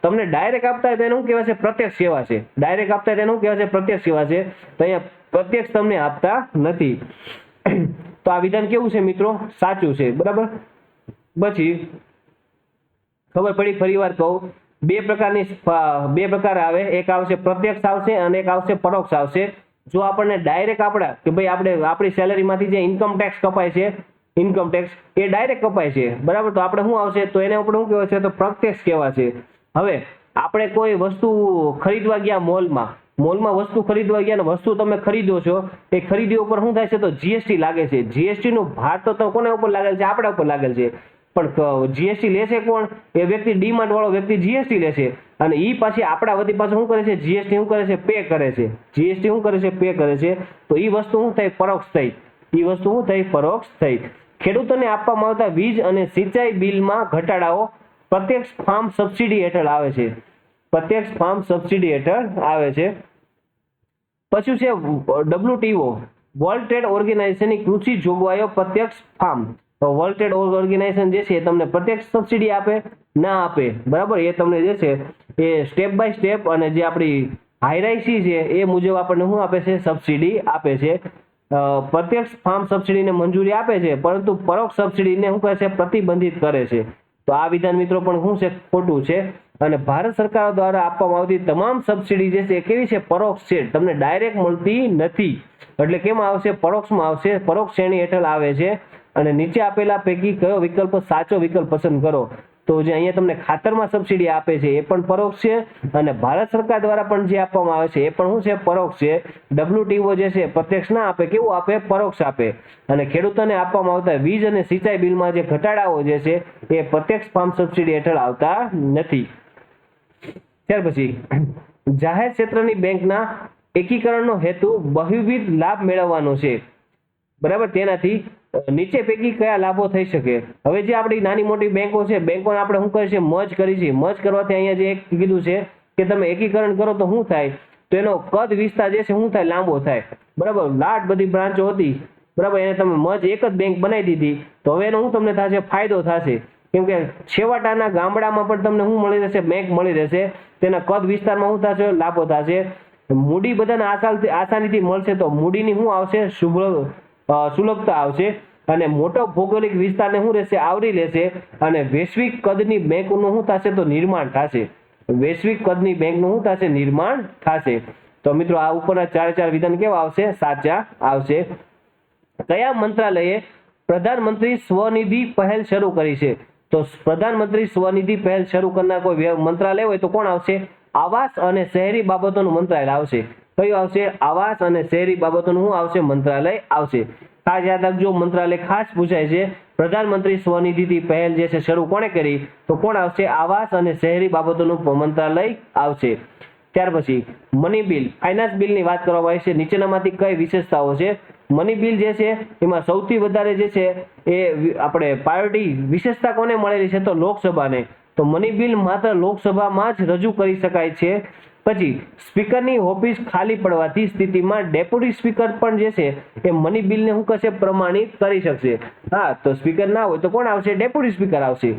[SPEAKER 1] તમને ડાયરેક્ટ આપતા હોય તો એને શું કહેવાય છે? પ્રત્યક્ષ સેવા છે. ડાયરેક્ટ આપતા હોય તો શું કહેવાય છે? પ્રત્યક્ષ સેવા છે. તો અહીંયા પ્રત્યક્ષ તમને આપતા નથી. તો આ વિધાન કેવું છે મિત્રો? સાચું છે, બરાબર. પછી ખબર પડી, ફરી વાર કહું, બે પ્રકાર આવે. એક આવશે પ્રત્યક્ષ આવશે અને એક આવશે પરોક્ષ આવશે. જો આપણને ડાયરેક્ટ આપણી સેલેરીમાંથી જે ઇન્કમ ટેક્સ કપાય છે, ઇન્કમ ટેક્સ એ ડાયરેક્ટ કપાય છે, બરાબર. તો આપણે શું આવશે? તો એને આપણે શું કહેવાય છે? તો પ્રત્યક્ષ કહેવાશે. હવે આપણે કોઈ વસ્તુ ખરીદવા ગયા મોલમાં વસ્તુ ખરીદવા ગયા અને વસ્તુ તમે ખરીદો છો, એ ખરીદી ઉપર શું થાય છે? તો જીએસટી લાગે છે. જીએસટી નું ભાર તો કોને ઉપર લાગેલ છે? આપણા ઉપર લાગેલ છે. પણ જીએસટી લેશે કોણ? એ વ્યક્તિ ડીમાર્ટ વાળો વ્યક્તિ જીએસટી લેશે અને ઈ પાછી આપણા વતી પાછું શું કરે છે? જીએસટી શું કરે છે? પે કરે છે. જીએસટી શું કરે છે? પે કરે છે. તો ઈ વસ્તુ શું થઈ? પરોક્ષ થઈ. ઈ વસ્તુ શું થઈ? પરોક્ષ થઈ. ખેડૂતોને આપવામાં આવતા વીજ અને સિંચાઈ બિલમાં ઘટાડાઓ પ્રત્યક્ષ ફાર્મ સબસિડી હેઠળ આવે છે. પ્રત્યક્ષ ફાર્મ સબસિડી હેઠળ આવે છે. પછી છે WTO, વર્લ્ડ ટ્રેડ ઓર્ગેનાઇઝેશનની કૃષિ જોગવાઈઓ પ્રત્યક્ષ ફાર્મ. વર્લ્ડ ટ્રેડ ઓર્ગેનાઇઝેશન જે છે તમને પ્રત્યક્ષ સબસિડી આપે? ના આપે, બરાબર. એ તમને જે છે એ સ્ટેપ બાય સ્ટેપ અને જે આપણી હાયરાર્કી છે એ મુજબ આપણને શું આપે છે? સબસિડી આપે છે. પ્રત્યક્ષ ફાર્મ સબસિડીને મંજૂરી આપે છે પરંતુ પરોક્ષ સબસિડીને શું કરે છે? પ્રતિબંધિત કરે છે. તો આ વિધાન મિત્રો પણ શું છે? ખોટું છે. અને ભારત સરકાર દ્વારા આપવામાં આવતી તમામ સબસિડી જે છે કેવી છે? પરોક્ષ છે. તમને ડાયરેક્ટ મળતી નથી. એટલે કેમાં આવશે? પરોક્ષમાં આવશે. પરોક્ષ શ્રેણી હેઠળ આવે છે. અને નીચે આપેલા પૈકી કયો વિકલ્પ સાચો વિકલ્પ પસંદ કરો? તો જે અહીંયા તમને ખાતરમાં સબસિડી આપે છે એ પણ પરોક્ષ છે અને ભારત સરકાર દ્વારા પણ જે આપવામાં આવે છે એ પણ શું છે? પરોક્ષ છે. WTO જે છે પ્રત્યક્ષ ના આપે, કેવું આપે? પરોક્ષ આપે. અને ખેડૂતોને આપવામાં આવતા વીજ અને સિંચાઈ બિલમાં જે ઘટાડાઓ જે છે એ પ્રત્યક્ષ ફાર્મ સબસિડી હેઠળ આવતા નથી. ત્યાર પછી જાહેર ક્ષેત્રની બેંકના એકીકરણનો હેતુ બહુવિધ લાભ મેળવવાનો છે, બરાબર. તેનાથી નીચે પૈકી કયા લાભો થઈ શકે? હવે જે આપણી નાની મોટી બેંકો છે, બેંકોને આપણે શું કરીએ છીએ? મર્જ કરી છે. મર્જ કરવાથી અહીંયા જે એક કીધું છે કે તમે એકીકરણ કરો તો શું થાય? તો એનો કદ વિસ્તાર જે છે શું થાય? લાંબો થાય, બરાબર. લાટ બધી બ્રાન્ચો હતી બરાબર, એને તમે મજ એક જ બેંક બનાવી દીધી તો હવે એનો શું તમને થશે, ફાયદો થશે. કેમ કે છેવાડાના ગામડામાં પણ તમને શું મળી રહેશે, બેંક મળી રહેશે. તેના કદ વિસ્તારમાં શું થશે, લાભો થશે. મૂડી બધાને આસાનીથી મળશે તો મૂડીની શું આવશે, સુલભતા આવશે. અને મોટો ભૌગોલિક વિસ્તારને શું રહેશે, આવરી લેશે. અને વૈશ્વિક કદની બેંકનું શું થશે, તો નિર્માણ થશે. વૈશ્વિક કદની બેંકનું શું થશે, નિર્માણ થશે. તો મિત્રો આ ઉપરના 4 વિધાન કેવા આવશે, સાચા આવશે. કયા મંત્રાલયે પ્રધાનમંત્રી સ્વનિધિ પહેલ શરૂ કરી છે? તો પ્રધાનમંત્રી સ્વનિધિ પહેલ શરૂ કરનાર કોઈ મંત્રાલય હોય તો કોણ આવશે, આવાસ અને શહેરી બાબતોનું મંત્રાલય આવશે. કયું આવશે, આવાસ અને શહેરી બાબતોનું શું આવશે, મંત્રાલય આવશે. ખાસ યાદ રાખજો, મંત્રાલય ખાસ પૂછાય છે. પ્રધાનમંત્રી સ્વનિધિ પહેલ જે છે શરૂ કોણે કરી, તો કોણ આવશે, આવાસ અને શહેરી બાબતોનું મંત્રાલય આવશે. ત્યાર પછી મની બિલ, ફાઇનાન્સ બિલની વાત કરવામાં આવી છે. નીચેનામાંથી કઈ વિશેષતાઓ છે? મની બિલ જે છે એમાં સૌથી વધારે જે છે એ આપણે પ્રાયોરિટી વિશેષતા કોને મળેલી છે, તો લોકસભાને. તો મની બિલ માત્ર લોકસભામાં જ રજૂ કરી શકાય છે. પછી સ્પીકરની ઓફિસ ખાલી પડવાથી સ્થિતિમાં ડેપ્યુટી સ્પીકર પણ જે છે એ મની બિલને શું કરશે, પ્રમાણિત કરી શકશે. હા, તો સ્પીકર ના હોય તો કોણ આવશે, ડેપ્યુટી સ્પીકર આવશે.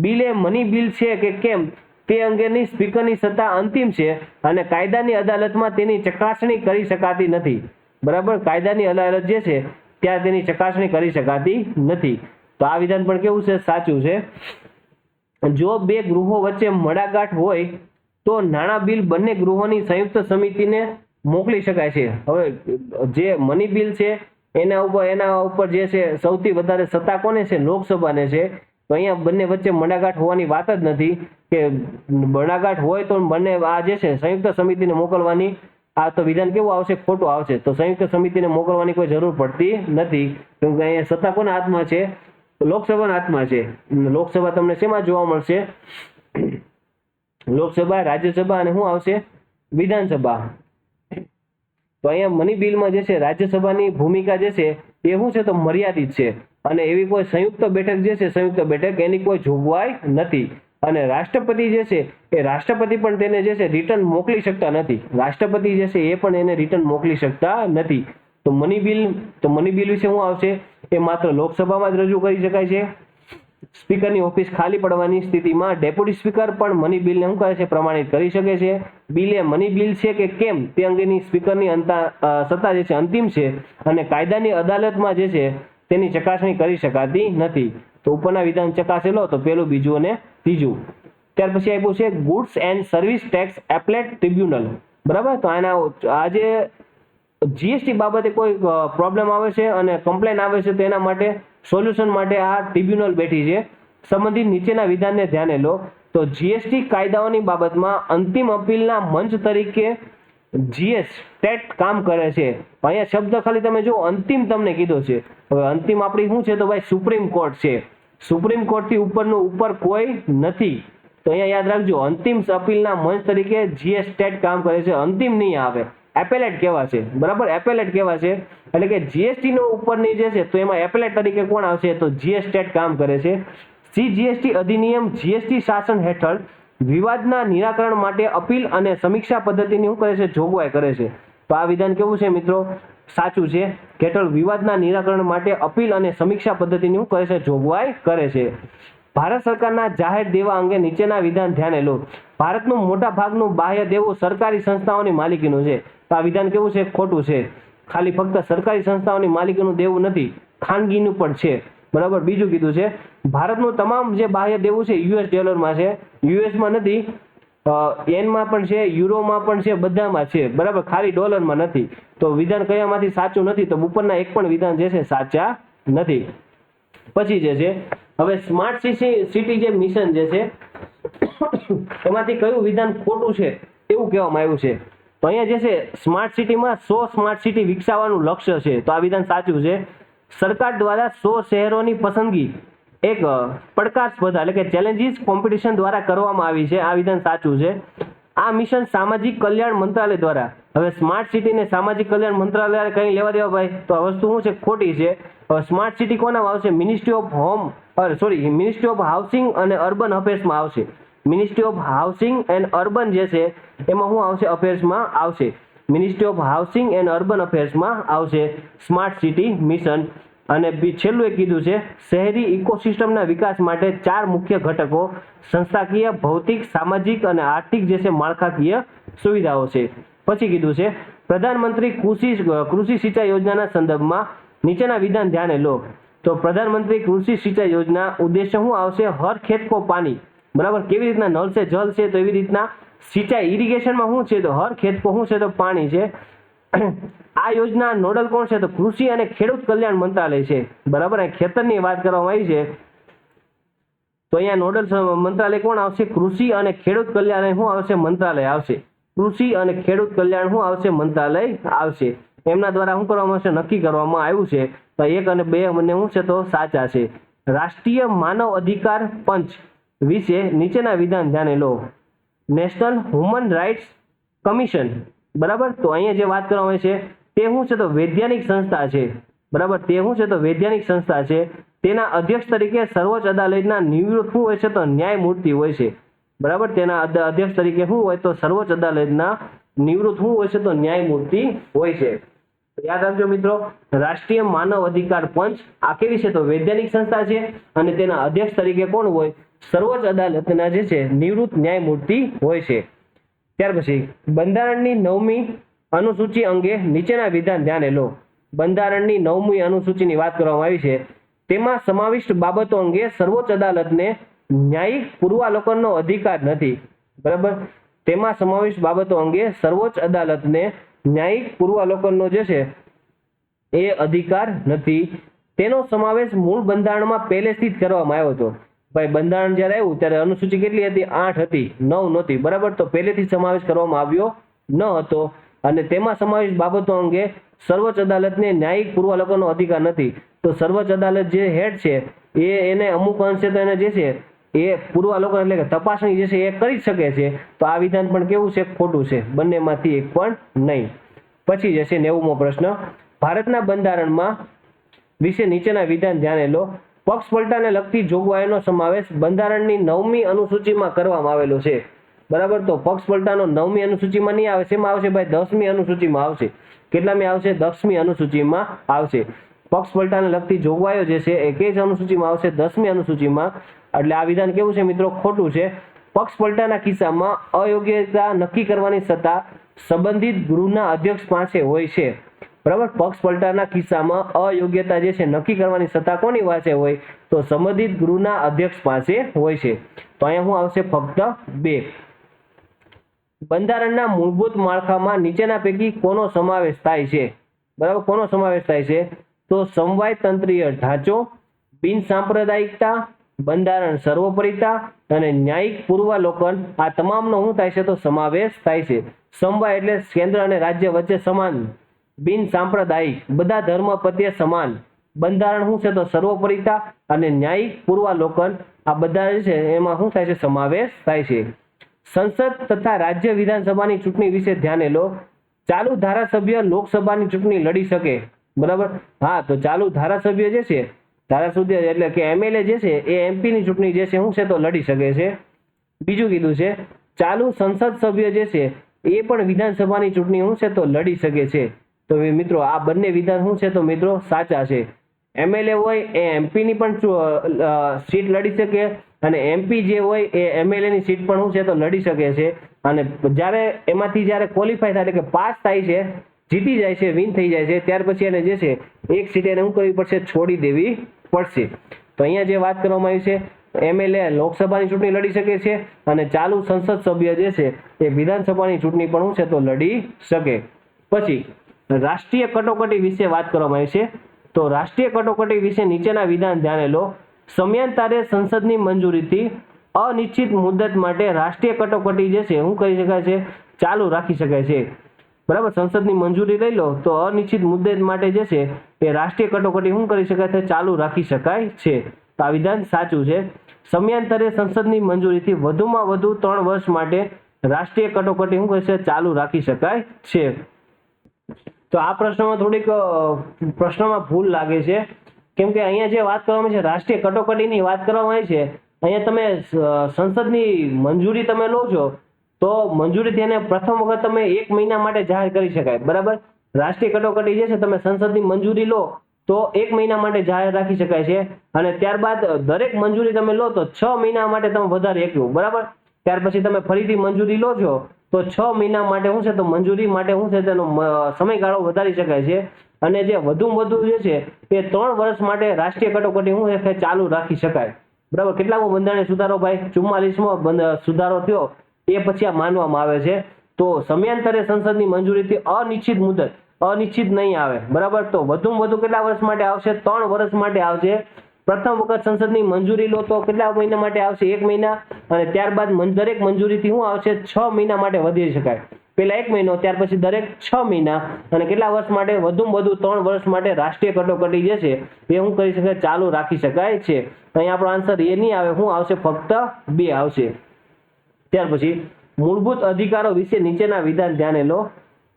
[SPEAKER 1] બિલ એ મની બિલ છે કે કેમ તે અંગેની સ્પીકરની સત્તા અંતિમ છે અને કાયદાની અદાલતમાં તેની ચકાસણી કરી શકાતી નથી. બરાબર, કાયદાની અદાલત જે છે ત્યાં તેની ચકાસણી કરી શકાતી નથી. તો આ વિધાન પણ કેવું છે, સાચું છે. જો બે ગૃહો વચ્ચે મડાગાંઠ હોય તો નાણાં બિલ બંને ગૃહોની સંયુક્ત સમિતિને મોકલી શકાય છે. હવે જે મની બિલ છે એના ઉપર જે છે સૌથી વધારે સત્તા કોને છે, લોકસભાને છે. તો અહીંયા બંને વચ્ચે મડાગાંઠ હોવાની વાત જ નથી કે મડાગાંઠ હોય તો બંને આ જે છે સંયુક્ત સમિતિને મોકલવાની, આ તો વિધાન કેવું આવશે, ખોટું આવશે. તો સંયુક્ત સમિતિને મોકલવાની કોઈ જરૂર પડતી નથી. કેમ કે અહીંયા સત્તા કોના હાથમાં છે, લોકસભાના હાથમાં છે. લોકસભા તમને શેમાં જોવા મળશે, લોકસભા, રાજ્યસભા અને શું આવશે, વિધાનસભા. તો અહીંયા મની બિલમાં જે છે રાજ્યસભાની ભૂમિકા જે છે એ શું છે, તો મર્યાદિત છે. અને એવી કોઈ સંયુક્ત બેઠક જે છે, સંયુક્ત બેઠક એની કોઈ જોગવાઈ નથી. અને રાષ્ટ્રપતિ જે છે એ રાષ્ટ્રપતિ પણ તેને જે છે રિટર્ન મોકલી શકતા નથી. રાષ્ટ્રપતિ જે છે એ પણ એને રિટર્ન મોકલી શકતા નથી. તો મની બિલ વિશે શું આવશે, એ માત્ર લોકસભામાં જ રજૂ કરી શકાય છે. સ્પીકરની ઓફિસ ખાલી પડવાની સ્થિતિમાં ડેપ્યુટી સ્પીકર પણ મની બિલને શું કરે છે, પ્રમાણિત કરી શકે છે. બિલ એ મની બિલ છે કે કેમ તે અંગેની સ્પીકરની સત્તા જે છે અંતિમ છે અને કાયદાની અદાલતમાં જે છે તેની ચકાસણી કરી શકાતી નથી. તો ઉપરના વિધાન ચકાસેલો તો પેલું, બીજું અને ત્રીજું. ત્યાર પછી આપ્યું છે goods and service tax appellate tribunal. બરાબર, તો આજે જીએસટી બાબતે કોઈ પ્રોબ્લેમ આવે છે અને કમ્પ્લેન આવે છે તો એના માટે સોલ્યુશન માટે આ ટ્રિબ્યુનલ બેઠી છે. સંબંધિત નીચેના વિધાનને ધ્યાને લો. તો જીએસટી કાયદાઓની બાબતમાં અંતિમ અપીલના મંચ તરીકે ટેટ કામ કરે છે. અહીંયા શબ્દ ખાલી તમે જો અંતિમ તમને કીધો છે. હવે અંતિમ આપણી શું છે, તો ભાઈ સુપ્રીમ કોર્ટ છે. સુપ્રીમ કોર્ટથી ઉપરનું ઉપર કોઈ નથી. તો અહીંયા યાદ રાખજો, અંતિમ અપીલના મંચ તરીકે ટેટ કામ કરે છે. અંતિમ નહીં આવે, એપેલેટ કહેવાશે. બરાબર, એપેલેટ કહેવાશે. એટલે કે જીએસટી નો ઉપરની જે છે તો એમાં એપેલેટ તરીકે કોણ આવશે, તો ટેટ કામ કરે છે. જીએસટી અધિનિયમ જીએસટી શાસન હેઠળ વિવાદના નિરાકરણ માટે અપીલ અને સમીક્ષા પદ્ધતિની શું કરે છે, જોગવાઈ કરે છે. તો આ વિધાન કેવું છે મિત્રો, સાચું છે. હેઠળ વિવાદના નિરાકરણ માટે અપીલ અને સમીક્ષા પદ્ધતિની શું કરે છે, જોગવાઈ કરે છે. ભારત સરકારના જાહેર દેવા અંગે નીચેના વિધાન ધ્યાને લો. ભારતનું મોટા ભાગનું બાહ્ય દેવું સરકારી સંસ્થાઓની માલિકીનું છે. તો આ વિધાન કેવું છે, ખોટું છે. ખાલી ફક્ત સરકારી સંસ્થાઓની માલિકીનું દેવું નથી, ખાનગીનું પણ છે. બરાબર, બીજું કીધું છે ભારતનું તમામ જે બાહ્ય દેવું છે યુએસ ડોલરમાં છે, યુએસમાં નથી, એનમાં પણ છે, યુરોમાં પણ છે, બધામાં છે. બરાબર, ખાલી ડોલરમાં નથી. તો વિધાન કયામાંથી સાચું નથી, તો ઉપરના એક પણ વિધાન જે છે સાચા નથી. પછી જે છે હવે સ્માર્ટ સિટી જે મિશન જે છે એમાંથી કયું વિધાન ખોટું છે એવું કહેવામાં આવ્યું છે. તો અહીંયા જે છે સ્માર્ટ સિટીમાં 100 સ્માર્ટ સિટી વિકસાવવાનું લક્ષ્ય છે. તો આ વિધાન સાચું છે. સરકાર દ્વારા 100 શહેરોની પસંદગી એક પડકાર સ્પર્ધા એટલે કે ચેલેન્જીસ કોમ્પિટિશન દ્વારા કરવામાં આવી છે. આ વિધાન સાચું છે. આ મિશન સામાજિક કલ્યાણ મંત્રાલય દ્વારા. હવે સ્માર્ટ સિટીને સામાજિક કલ્યાણ મંત્રાલય કઈ લેવા દેવા ભાઈ, તો આ વસ્તુ શું છે, ખોટી છે. સ્માર્ટ સિટી કોનામાં આવશે, મિનિસ્ટ્રી ઓફ હાઉસિંગ અને અર્બન અફેર્સમાં આવશે. Ministry of housing and urban જે છે એમાં શું આવશે, અફેર્સમાં આવશે. Ministry of housing and urban અફેર્સમાં આવશે સ્માર્ટ સિટી મિશન. અને છેલ્લું એક કીધું છે શહેરી ઇકોસિસ્ટમના વિકાસ માટે 4 મુખ્ય ઘટકો સંસ્થાકીય, ભૌતિક, સામાજિક અને આર્થિક જે છે માળખાકીય સુવિધાઓ છે. પછી કીધું છે પ્રધાનમંત્રી કૃષિ સિંચાઈ યોજનાના સંદર્ભમાં નીચેના વિધાન ધ્યાને લો. તો પ્રધાનમંત્રી કૃષિ સિંચાઈ યોજના ઉદ્દેશ્ય શું આવશે? હર ખેત કો પાણી. બરાબર, કેવી રીતના નળ સે જલ છે તો એવી રીતના સિંચાઈ ઇરિગેશનમાં શું છે તો હર ખેત કો શું છે તો પાણી છે. આ યોજના નોડલ કોણ છે તો કૃષિ અને ખેડૂત કલ્યાણ મંત્રાલય છે. બરાબર, ખેતરની વાત કરવામાં આવી છે તો અહીંયા નોડલ મંત્રાલય કોણ આવશે? કૃષિ અને ખેડૂત કલ્યાણ શું આવશે? મંત્રાલય આવશે. કૃષિ અને ખેડૂત કલ્યાણ શું આવશે? મંત્રાલય આવશે. એમના દ્વારા શું કરવામાં આવશે? નક્કી કરવામાં આવ્યું છે. તો 1 અને 2 બંને શું છે તો સાચા છે. રાષ્ટ્રીય માનવ અધિકાર પંચ વિશે નીચેના વિધાન ધ્યાને લો. National human rights commission. બરાબર, તો અહીંયા જે વાત કરવામાં આવે છે તે શું છે તો વૈધાનિક સંસ્થા છે. બરાબર, તે શું છે તો વૈધાનિક સંસ્થા છે. તેના અધ્યક્ષ તરીકે સર્વોચ્ચ અદાલતના નિવૃત્ત શું હોય છે તો ન્યાયમૂર્તિ હોય છે. બરાબર, તેના અધ્યક્ષ તરીકે શું હોય તો સર્વોચ્ચ અદાલતના નિવૃત્ત શું હોય છે તો ન્યાયમૂર્તિ હોય છે. યાદ રાખજો મિત્રો, રાષ્ટ્રીય માનવ અધિકાર પંચ આ કેવી છે તો વૈધાનિક સંસ્થા છે અને તેના અધ્યક્ષ તરીકે કોણ હોય? સર્વોચ્ચ અદાલતના જે છે નિવૃત્ત ન્યાયમૂર્તિ હોય છે. ત્યાર પછી બંધારણની 9મી અનુસૂચિ અંગે નીચેના વિધાન ધ્યાને લો. બંધારણની 9મી અનુસૂચિની વાત કરવામાં આવી છે. તેમાં સમાવિષ્ટ બાબતો અંગે સર્વોચ્ચ અદાલતને ન્યાયિક પૂર્વાવલોકનનો અધિકાર નથી. બરાબર, તેમાં સમાવિષ્ટ બાબતો અંગે સર્વોચ્ચ અદાલતને ન્યાયિક પૂર્વાવલોકનનો જે છે એ અધિકાર નથી. તેનો સમાવેશ મૂળ બંધારણમાં પહેલેથી જ કરવામાં આવ્યો હતો. ભાઈ, બંધારણ જ્યારે આવ્યું ત્યારે અનુસૂચિ કેટલી હતી? 8 હતી, 9 નહોતી. બરાબર, તો પહેલેથી સમાવેશ કરવામાં આવ્યો ન હતો અને તેમાં સમાવેશ બાબતો અંગે સર્વોચ્ચ અદાલતને ન્યાયિક પૂર્વાવલોકનનો અધિકાર નથી. તો સર્વોચ્ચ અદાલત જે હેડ છે એને અમુક અંશે તો એને જે છે એ પૂર્વાવલોકન એટલે કે તપાસણી જે છે એ કરી શકે છે. તો આ વિધાન પણ કેવું છે? ખોટું છે. બંનેમાંથી એક પણ નહીં. પછી જે છે 90મો પ્રશ્ન, ભારતના બંધારણમાં વિશે નીચેના વિધાન ધ્યાને લો. પક્ષપલટાને લગતી જોગવાઈનો સમાવેશ બંધારણની 9મી અનુસૂચિમાં કરવામાં આવેલો છે. બરાબર, તો પક્ષપલટાનો 9મી અનુસૂચિમાં નહીં આવે. શેમાં આવશે ભાઈ? 10મી અનુસૂચિમાં આવશે. કેટલામી આવશે? 10મી અનુસૂચિમાં આવશે. પક્ષપલટાને લગતી જોગવાઈઓ જે છે એ કઈ અનુસૂચિમાં આવશે? 10મી અનુસૂચિમાં. એટલે આ વિધાન કેવું છે મિત્રો? ખોટું છે. પક્ષપલટાના કિસ્સામાં અયોગ્યતા નક્કી કરવાની સત્તા સંબંધિત ગૃહના અધ્યક્ષ પાસે હોય છે. બરાબર, પક્ષપલટાના કિસ્સામાં અયોગ્યતા જે છે નક્કી કરવાની સત્તા કોની પાસે હોય તો સંબંધિત ગૃહના અધ્યક્ષ પાસે હોય છે. તો અહીંયા શું આવશે? ફક્ત 2. બંધારણના મૂળભૂત માળખામાં નીચેના પૈકી કોનો સમાવેશ થાય છે? બરાબર, કોનો સમાવેશ થાય છે તો સમવાય તંત્રીય ઢાંચો, બિન સાંપ્રદાયિકતા, બંધારણ સર્વોપરિતા અને ન્યાયિક પૂર્વાવલોકન આ તમામનો શું થાય છે તો સમાવેશ થાય છે. સમવાય એટલે કેન્દ્ર અને રાજ્ય વચ્ચે સમાન, બિન સાંપ્રદાયિક બધા ધર્મ પ્રત્યે સમાન, બંધારણ શું છે તો સર્વોપરિતા અને ન્યાયિક પૂર્વાવલોકન આ બધા જે છે એમાં શું થાય છે? સમાવેશ થાય છે. સંસદ તથા રાજ્ય વિધાનસભાની ચૂંટણી વિશે ધ્યાને લો. ચાલુ ધારાસભ્ય લોકસભાની ચૂંટણી લડી શકે. બરાબર, હા, તો ચાલુ ધારાસભ્ય જે છે ધારાસભ્ય એટલે કે એમએલએ જે છે એ એમપી ની ચૂંટણી જે છે શું છે તો લડી શકે છે. બીજું કીધું છે ચાલુ સંસદ સભ્ય જે છે એ પણ વિધાનસભાની ચૂંટણી શું છે તો લડી શકે છે. તો મિત્રો આ બંને વિધાન શું છે તો મિત્રો સાચા છે. એમએલએ હોય એ એમપી ની પણ સીટ લડી શકે અને એમપી જે હોય એ એમએલએ ની સીટ પણ શું છે તો લડી શકે છે. અને જ્યારે એમાંથી જ્યારે ક્વોલિફાય થાય એટલે કે પાસ થાય છે, જીતી જાય છે, વિન થઈ જાય છે, ત્યાર પછી એને જે છે એક સીટ એને શું કરવી પડશે? છોડી દેવી પડશે. તો અહીંયા જે વાત કરવામાં આવી છે એમએલએ લોકસભાની ચૂંટણી લડી શકે છે અને ચાલુ સંસદ સભ્ય જે છે એ વિધાનસભાની ચૂંટણી પણ શું છે તો લડી શકે. પછી રાષ્ટ્રીય કટોકટી વિશે વાત કરવામાં આવી છે. તો રાષ્ટ્રીય કટોકટી વિશે નીચેના વિધાન ધ્યાને લો. સમયાંતરે સંસદની મંજૂરીથી અનિશ્ચિત મુદ્દત માટે રાષ્ટ્રીય કટોકટી જે છે શું કરી શકાય છે? ચાલુ રાખી શકાય છે. બરાબર, સંસદની મંજૂરી લઈ લો તો અનિશ્ચિત મુદ્દત માટે જે છે એ રાષ્ટ્રીય કટોકટી શું કરી શકાય છે? ચાલુ રાખી શકાય છે. તો આ વિધાન સાચું છે. સમયાંતરે સંસદની મંજૂરીથી વધુમાં વધુ 3 વર્ષ માટે રાષ્ટ્રીય કટોકટી શું કરી શકાય? ચાલુ રાખી શકાય છે. તો આ પ્રશ્નમાં થોડીક પ્રશ્નમાં ભૂલ લાગે છે, કેમ કે અહીંયા જે વાત કરવામાં છે રાષ્ટ્રીય કટોકટીની વાત કરવામાં આવી છે, અહીંયા તમે સંસદની મંજૂરી તમે લો છો તો મંજૂરી થઈને પ્રથમ વખત તમે 1 મહિના માટે જાહેર કરી શકાય, બરાબર. રાષ્ટ્રીય કટોકટી જે છે તમે સંસદની મંજૂરી લો તો 1 મહિના માટે જાહેર રાખી શકાય છે, અને ત્યારબાદ દરેક મંજૂરી તમે લો તો 6 મહિના માટે તમે વધારી શકો, બરાબર. ત્યાર પછી તમે ફરીથી મંજૂરી લો છો તો 6 મહિના માટે શું છે તો મંજૂરી માટે શું છે તેનો સમયગાળો વધારી શકાય છે, અને જે વધુમાં વધુ જે છે એ 3 વર્ષ માટે રાષ્ટ્રીય કટોકટી શું છે ચાલુ રાખી શકાય, બરાબર. કેટલામો બંધારણીય સુધારો ભાઈ? 44મો સુધારો થયો એ પછી આ માનવામાં આવે છે. તો સમયાંતરે સંસદની મંજૂરીથી અનિશ્ચિત મુદત, અનિશ્ચિત નહીં આવે, બરાબર. તો વધુમાં વધુ કેટલા વર્ષ માટે આવશે? 3 વર્ષ માટે આવશે. પ્રથમ વખત સંસદની મંજૂરી લો તો કેટલા મહિના માટે આવશે? 1 મહિના, અને ત્યારબાદ દરેક મંજૂરીથી શું આવશે? 6 મહિના માટે વધારી શકાય. પેલા 1 મહિનો, ત્યાર પછી દરેક 6 મહિના, અને કેટલા વર્ષ માટે? વધુમાં વધુ 3 વર્ષ માટે રાષ્ટ્રીય કટોકટી જે છે એ શું કરી શકાય? ચાલુ રાખી શકાય છે. અહીં આપણો આન્સર એ નહીં આવે, શું આવશે? ફક્ત 2 આવશે. ત્યાર પછી મૂળભૂત અધિકારો વિશે નીચેના વિધાન ધ્યાને લો.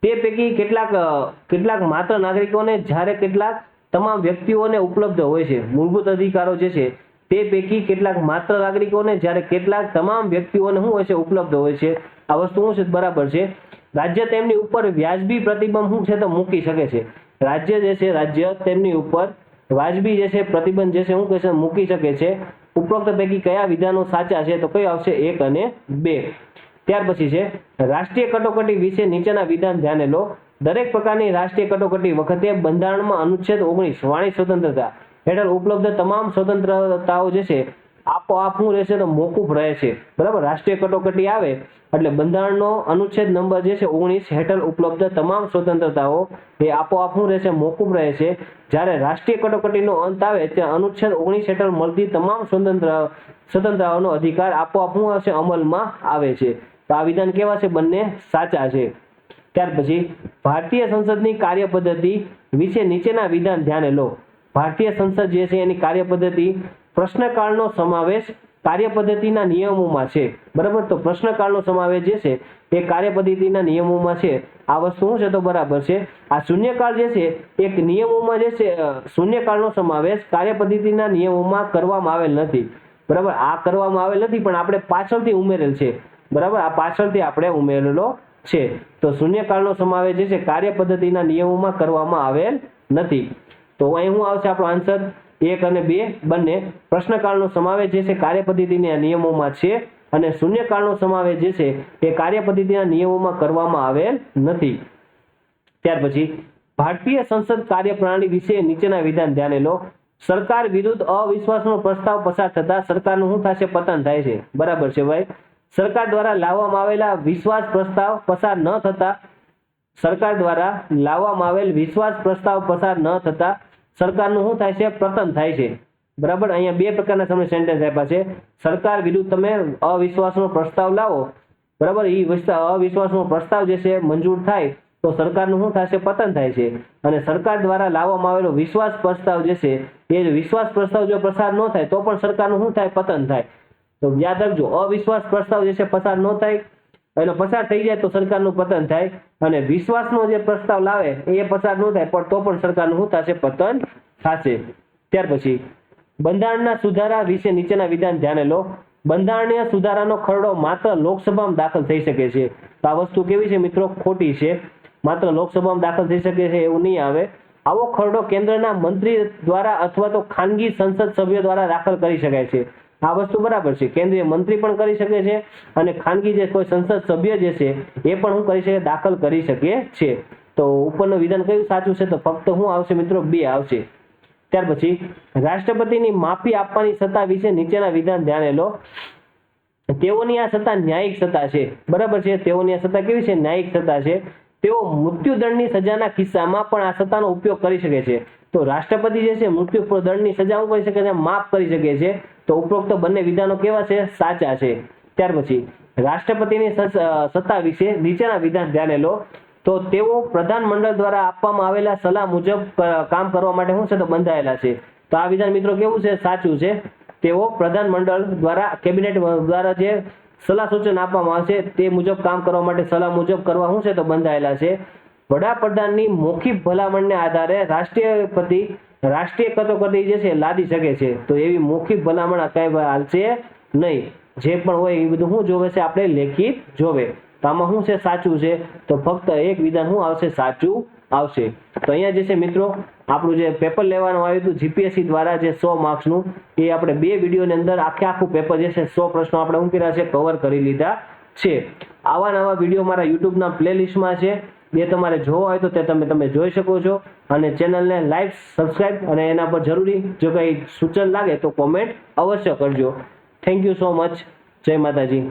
[SPEAKER 1] તે પૈકી કેટલાક માત્ર નાગરિકોને જ્યારે કેટલાક તમામ વ્યક્તિઓને ઉપલબ્ધ હોય છે. મૂળભૂત અધિકારો જે છે તે પૈકી કેટલાક માત્ર નાગરિકોને જ્યારે કેટલાક તમામ વ્યક્તિઓને શું હોય છે? ઉપલબ્ધ હોય છે. આ વસ્તુ શું છે? બરાબર છે. રાજ્ય તેમની ઉપર વ્યાજબી પ્રતિબંધ શું છે તો મૂકી શકે છે. રાજ્ય જે છે, રાજ્ય તેમની ઉપર વાજબી જે છે પ્રતિબંધ જે છે શું કહે છે? મૂકી શકે છે. ઉપરોક્ત પૈકી કયા વિધાનો સાચા છે? તો કયું આવશે? 1 અને 2. ત્યાર પછી છે રાષ્ટ્રીય કટોકટી વિશે નીચેના વિધાન ધ્યાને લો. દરેક પ્રકારની રાષ્ટ્રીય કટોકટી વખતે બંધારણમાં અનુચ્છેદ 19 વાણી સ્વતંત્રતા હેઠળ ઉપલબ્ધ તમામ સ્વતંત્રતાઓ જે છે આપોઆપ શું રહેશે તો મોકૂફ રહે છે, બરાબર. રાષ્ટ્રીય કટોકટી આવે એટલે બંધારણનો અનુચ્છેદ નંબર જે છે 19 હેઠળ ઉપલબ્ધ તમામ સ્વતંત્રતાઓ એ આપોઆપ શું રહેશે? મોકૂફ રહે છે. જ્યારે રાષ્ટ્રીય કટોકટીનો અંત આવે ત્યાં અનુચ્છેદ 19 હેઠળ મળતી તમામ સ્વતંત્રતાઓનો અધિકાર આપોઆપ શું હશે? અમલમાં આવે છે. તો આ વિધાન કેવા છે? બંને સાચા છે. ત્યાર પછી ભારતીય સંસદની કાર્યપદ્ધતિ વિશે નીચેના વિધાન ધ્યાને લો. ભારતીય સંસદ જે છે એની કાર્યપદ્ધતિ પ્રશ્નકાળનો સમાવેશ કાર્યપદ્ધતિના નિયમોમાં છે, બરાબર. તો પ્રશ્નકાળનો સમાવેશ જે છે એ કાર્યપદ્ધતિના નિયમોમાં છે. આ વસ્તુ શું છે તો બરાબર છે. આ શૂન્યકાળ જે છે એક નિયમોમાં જે છે શૂન્યકાળનો સમાવેશ કાર્યપદ્ધતિના નિયમોમાં કરવામાં આવેલ નથી, બરાબર. આ કરવામાં આવેલ નથી પણ આપણે પાછળથી ઉમેરેલ છે, બરાબર. આ પાછળથી આપણે ઉમેરેલો છે. તો શૂન્યકાળનો સમાવેશ જે છે કાર્યપદ્ધતિના નિયમોમાં કરવામાં આવેલ નથી. તો અહીં શું આવશે આપણો આન્સર? 1 અને 2 બંને. પ્રશ્નકાળનો સમાવેશ જે છે કાર્યપદ્ધતિના નિયમોમાં છે, અને શૂન્યકાળનો સમાવેશ જે છે એ કાર્યપદ્ધતિના નિયમોમાં કરવામાં આવેલ નથી. ત્યાર પછી ભારતીય સંસદ કાર્યપ્રણાલી વિશે નીચેના વિધાન ધ્યાને લો. સરકાર વિરુદ્ધ અવિશ્વાસનો પ્રસ્તાવ પસાર થતા સરકારનું શું થશે? પતન થાય છે, બરાબર છે ભાઈ. સરકાર દ્વારા લાવવામાં આવેલા વિશ્વાસ પ્રસ્તાવ પસાર ન થતા સરકાર દ્વારા લાવવામાં આવેલ વિશ્વાસ પ્રસ્તાવ પસાર ન થતા સરકારનું શું થાય છે? પતન થાય છે, બરાબર. અહીંયા 2 પ્રકારના તમને સેન્ટેન્સ આપ્યા છે. સરકાર વિરુદ્ધ તમે અવિશ્વાસનો પ્રસ્તાવ લાવો, બરાબર. એ અવિશ્વાસનો પ્રસ્તાવ જે છે મંજૂર થાય તો સરકારનું શું થશે? પતન થાય છે. અને સરકાર દ્વારા લાવવામાં આવેલો વિશ્વાસ પ્રસ્તાવ જે છે એ વિશ્વાસ પ્રસ્તાવ જો પસાર ન થાય તો પણ સરકારનું શું થાય? પતન થાય. તો યાદ રાખજો, અવિશ્વાસ પ્રસ્તાવ જે છે પસાર ન થાય, એનો પસાર થઈ જાય તો સરકારનું પતન થાય, અને વિશ્વાસનો જે પ્રસ્તાવ લાવે એ પસાર ન થાય પણ તો પણ સરકારનું શું થશે? પતન થશે. ત્યાર પછી બંધારણના સુધારા વિશે નીચેના વિધાન ધ્યાને લો. બંધારણીય સુધારાનો ખરડો માત્ર લોકસભામાં દાખલ થઈ શકે છે. તો આ વસ્તુ કેવી છે મિત્રો? ખોટી છે. માત્ર લોકસભામાં દાખલ થઈ શકે છે એવું નહીં આવે. આવો ખરડો કેન્દ્રના મંત્રી દ્વારા અથવા તો ખાનગી સંસદ સભ્ય દ્વારા દાખલ કરી શકાય છે. આ વસ્તુ બરાબર છે. કેન્દ્રીય મંત્રી પણ કરી શકે છે, અને ખાનગી જે કોઈ સંસદ સભ્ય જે છે એ પણ શું કરી શકે? દાખલ કરી શકે છે. તો ઉપરનું વિધાન કયું સાચું છે? તો ફક્ત શું આવશે મિત્રો? 2 આવશે. ત્યાર પછી રાષ્ટ્રપતિની માફી આપવાની સત્તા વિશે નીચેના વિધાન ધ્યાને લો. તેઓની આ સત્તા ન્યાયિક સત્તા છે, બરાબર છે. તેઓની આ સત્તા કેવી છે? ન્યાયિક સત્તા છે. તેઓ મૃત્યુદંડની સજાના કિસ્સામાં પણ આ સત્તાનો ઉપયોગ કરી શકે છે. તો રાષ્ટ્રપતિ જે છે મૃત્યુદંડની સજા શું કરી શકે છે? માફ કરી શકે છે. તો ઉપરોક્ત બંને વિધાનો કેવા છે? સાચા છે. ત્યાર પછી રાષ્ટ્રપતિની સત્તા વિશે નીચેના વિધાન ધ્યાને લો. તો તેઓ પ્રધાનમંડળ દ્વારા આપવામાં આવેલા સલાહ મુજબ કામ કરવા માટે શું છે તો બંધાયેલા છે. તો આ વિધાન મિત્રો કેવું છે? સાચું છે. તેઓ પ્રધાનમંડળ દ્વારા કેબિનેટ દ્વારા જે સલાહ સૂચન આપવામાં આવશે તે મુજબ કામ કરવા માટે સલાહ મુજબ કરવા શું છે તો બંધાયેલા છે. વડાપ્રધાનની મૌખિક ભલામણને આધારે રાષ્ટ્રપતિ રાષ્ટ્રીય કટોકટી જે છે લાદી શકે છે. તો એવી મૌખિક ભલામણ કઈ હાલશે નહીં. જે પણ હોય એ બધું શું જોવે છે આપણે લેખિત જોવે. તો આમાં શું છે સાચું છે તો ફક્ત એક વિધાન શું આવશે સાચું આવશે. તો અહીંયા જે છે મિત્રો આપણું જે પેપર લેવાનું આવ્યું હતું જીપીએસસી દ્વારા જે 100 માર્ક્સનું એ આપણે 2 વિડીયોની અંદર આખું પેપર જે છે 100 પ્રશ્નો આપણે શું કર્યા છે કવર કરી લીધા છે. આવા નવા વિડીયો મારા યુટ્યુબના પ્લેલિસ્ટમાં છે, એ તમારે જોવા હોય તો તે તમે જોઈ શકો છો. અને ચેનલને લાઈક સબસ્ક્રાઇબ અને એના પર જરૂરી જો કંઈ સૂચન લાગે તો કોમેન્ટ અવશ્ય કરજો. Thank you so much. જય માતાજી.